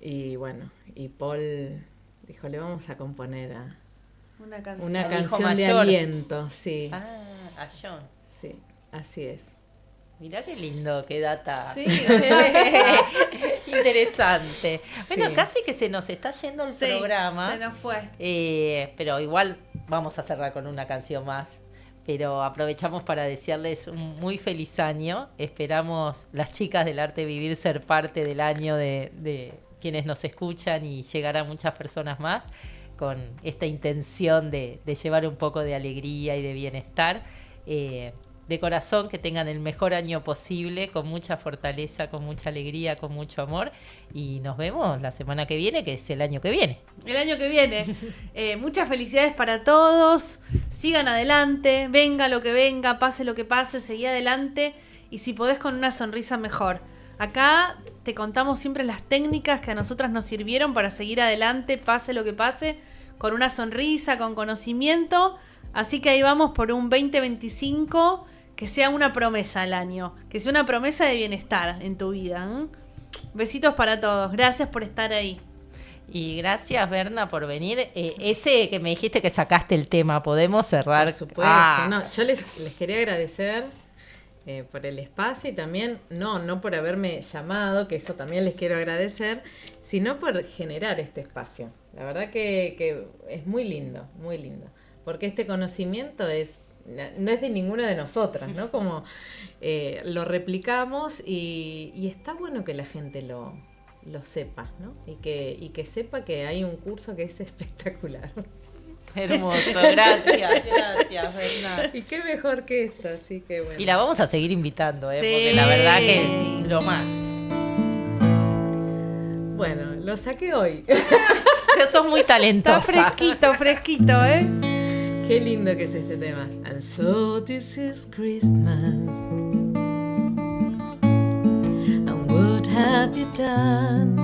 Speaker 3: Y bueno, y Paul dijo, le vamos a componer una canción de aliento, sí.
Speaker 1: A John.
Speaker 3: Sí, así es.
Speaker 1: Mirá qué lindo, qué data.
Speaker 2: Sí,
Speaker 1: interesante. Bueno,
Speaker 3: Sí.
Speaker 1: casi que se nos está yendo el programa.
Speaker 2: Se nos fue.
Speaker 1: Pero igual vamos a cerrar con una canción más. Pero aprovechamos para desearles un muy feliz año. Esperamos las chicas del Arte Vivir ser parte del año de quienes nos escuchan y llegar a muchas personas más con esta intención de llevar un poco de alegría y de bienestar. De corazón, que tengan el mejor año posible, con mucha fortaleza, con mucha alegría, con mucho amor. Y nos vemos la semana que viene, que es el año que viene.
Speaker 2: El año que viene. Muchas felicidades para todos. Sigan adelante, venga lo que venga, pase lo que pase, seguí adelante. Y si podés con una sonrisa, mejor. Acá te contamos siempre las técnicas que a nosotras nos sirvieron para seguir adelante, pase lo que pase, con una sonrisa, con conocimiento. Así que ahí vamos por un 2025 que sea una promesa al año, que sea una promesa de bienestar en tu vida. Besitos para todos, gracias por estar ahí.
Speaker 1: Y gracias, Berna, por venir. Ese que me dijiste que sacaste el tema, ¿podemos cerrar?
Speaker 3: Por supuesto, no, yo les quería agradecer por el espacio y también, no por haberme llamado, que eso también les quiero agradecer, sino por generar este espacio. La verdad que es muy lindo, porque este conocimiento no es de ninguna de nosotras, ¿no? Como lo replicamos y está bueno que la gente lo sepa, ¿no? Y que sepa que hay un curso que es espectacular.
Speaker 1: Hermoso, gracias, Berna.
Speaker 3: Y qué mejor que esto, así que bueno.
Speaker 1: Y la vamos a seguir invitando,
Speaker 2: Sí.
Speaker 1: porque la verdad que lo más.
Speaker 3: Bueno, lo saqué hoy.
Speaker 1: Pero sos muy
Speaker 2: Está
Speaker 1: talentosa.
Speaker 2: fresquito, ¿eh?
Speaker 3: Qué lindo que es este tema. And so this is Christmas. And what have you done?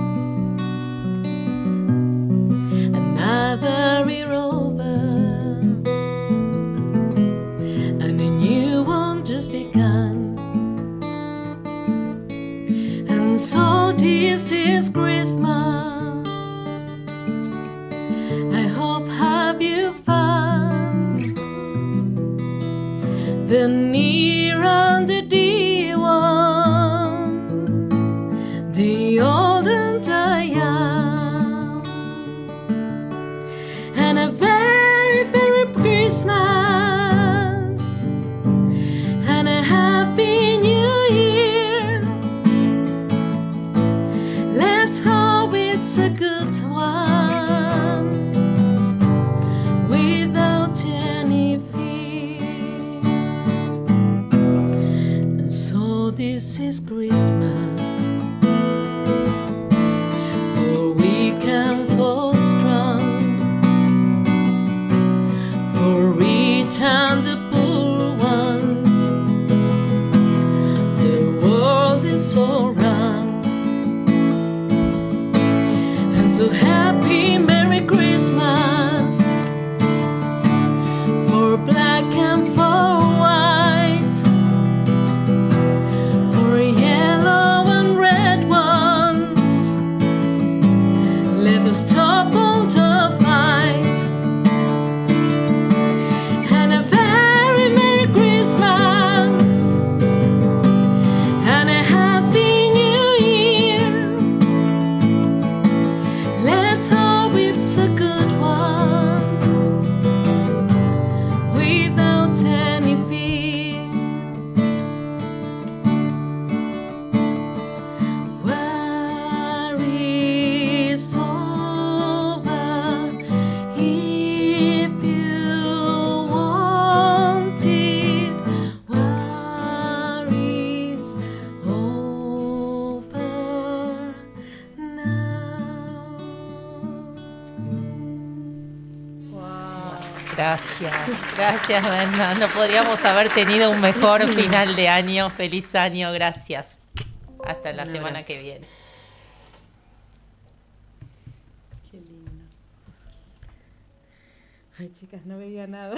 Speaker 3: Another year over. And a new one just begun. And so this is Christmas. I hope have you found the near and the dear one, the old and the young, and a very, very Christmas and a happy New Year. Let's hope it's a good one without any fear. And so this
Speaker 1: Gracias, Berna. No podríamos haber tenido un mejor final de año. Feliz año, gracias. Hasta la semana que viene.
Speaker 3: Qué lindo. Ay, chicas, no veía nada.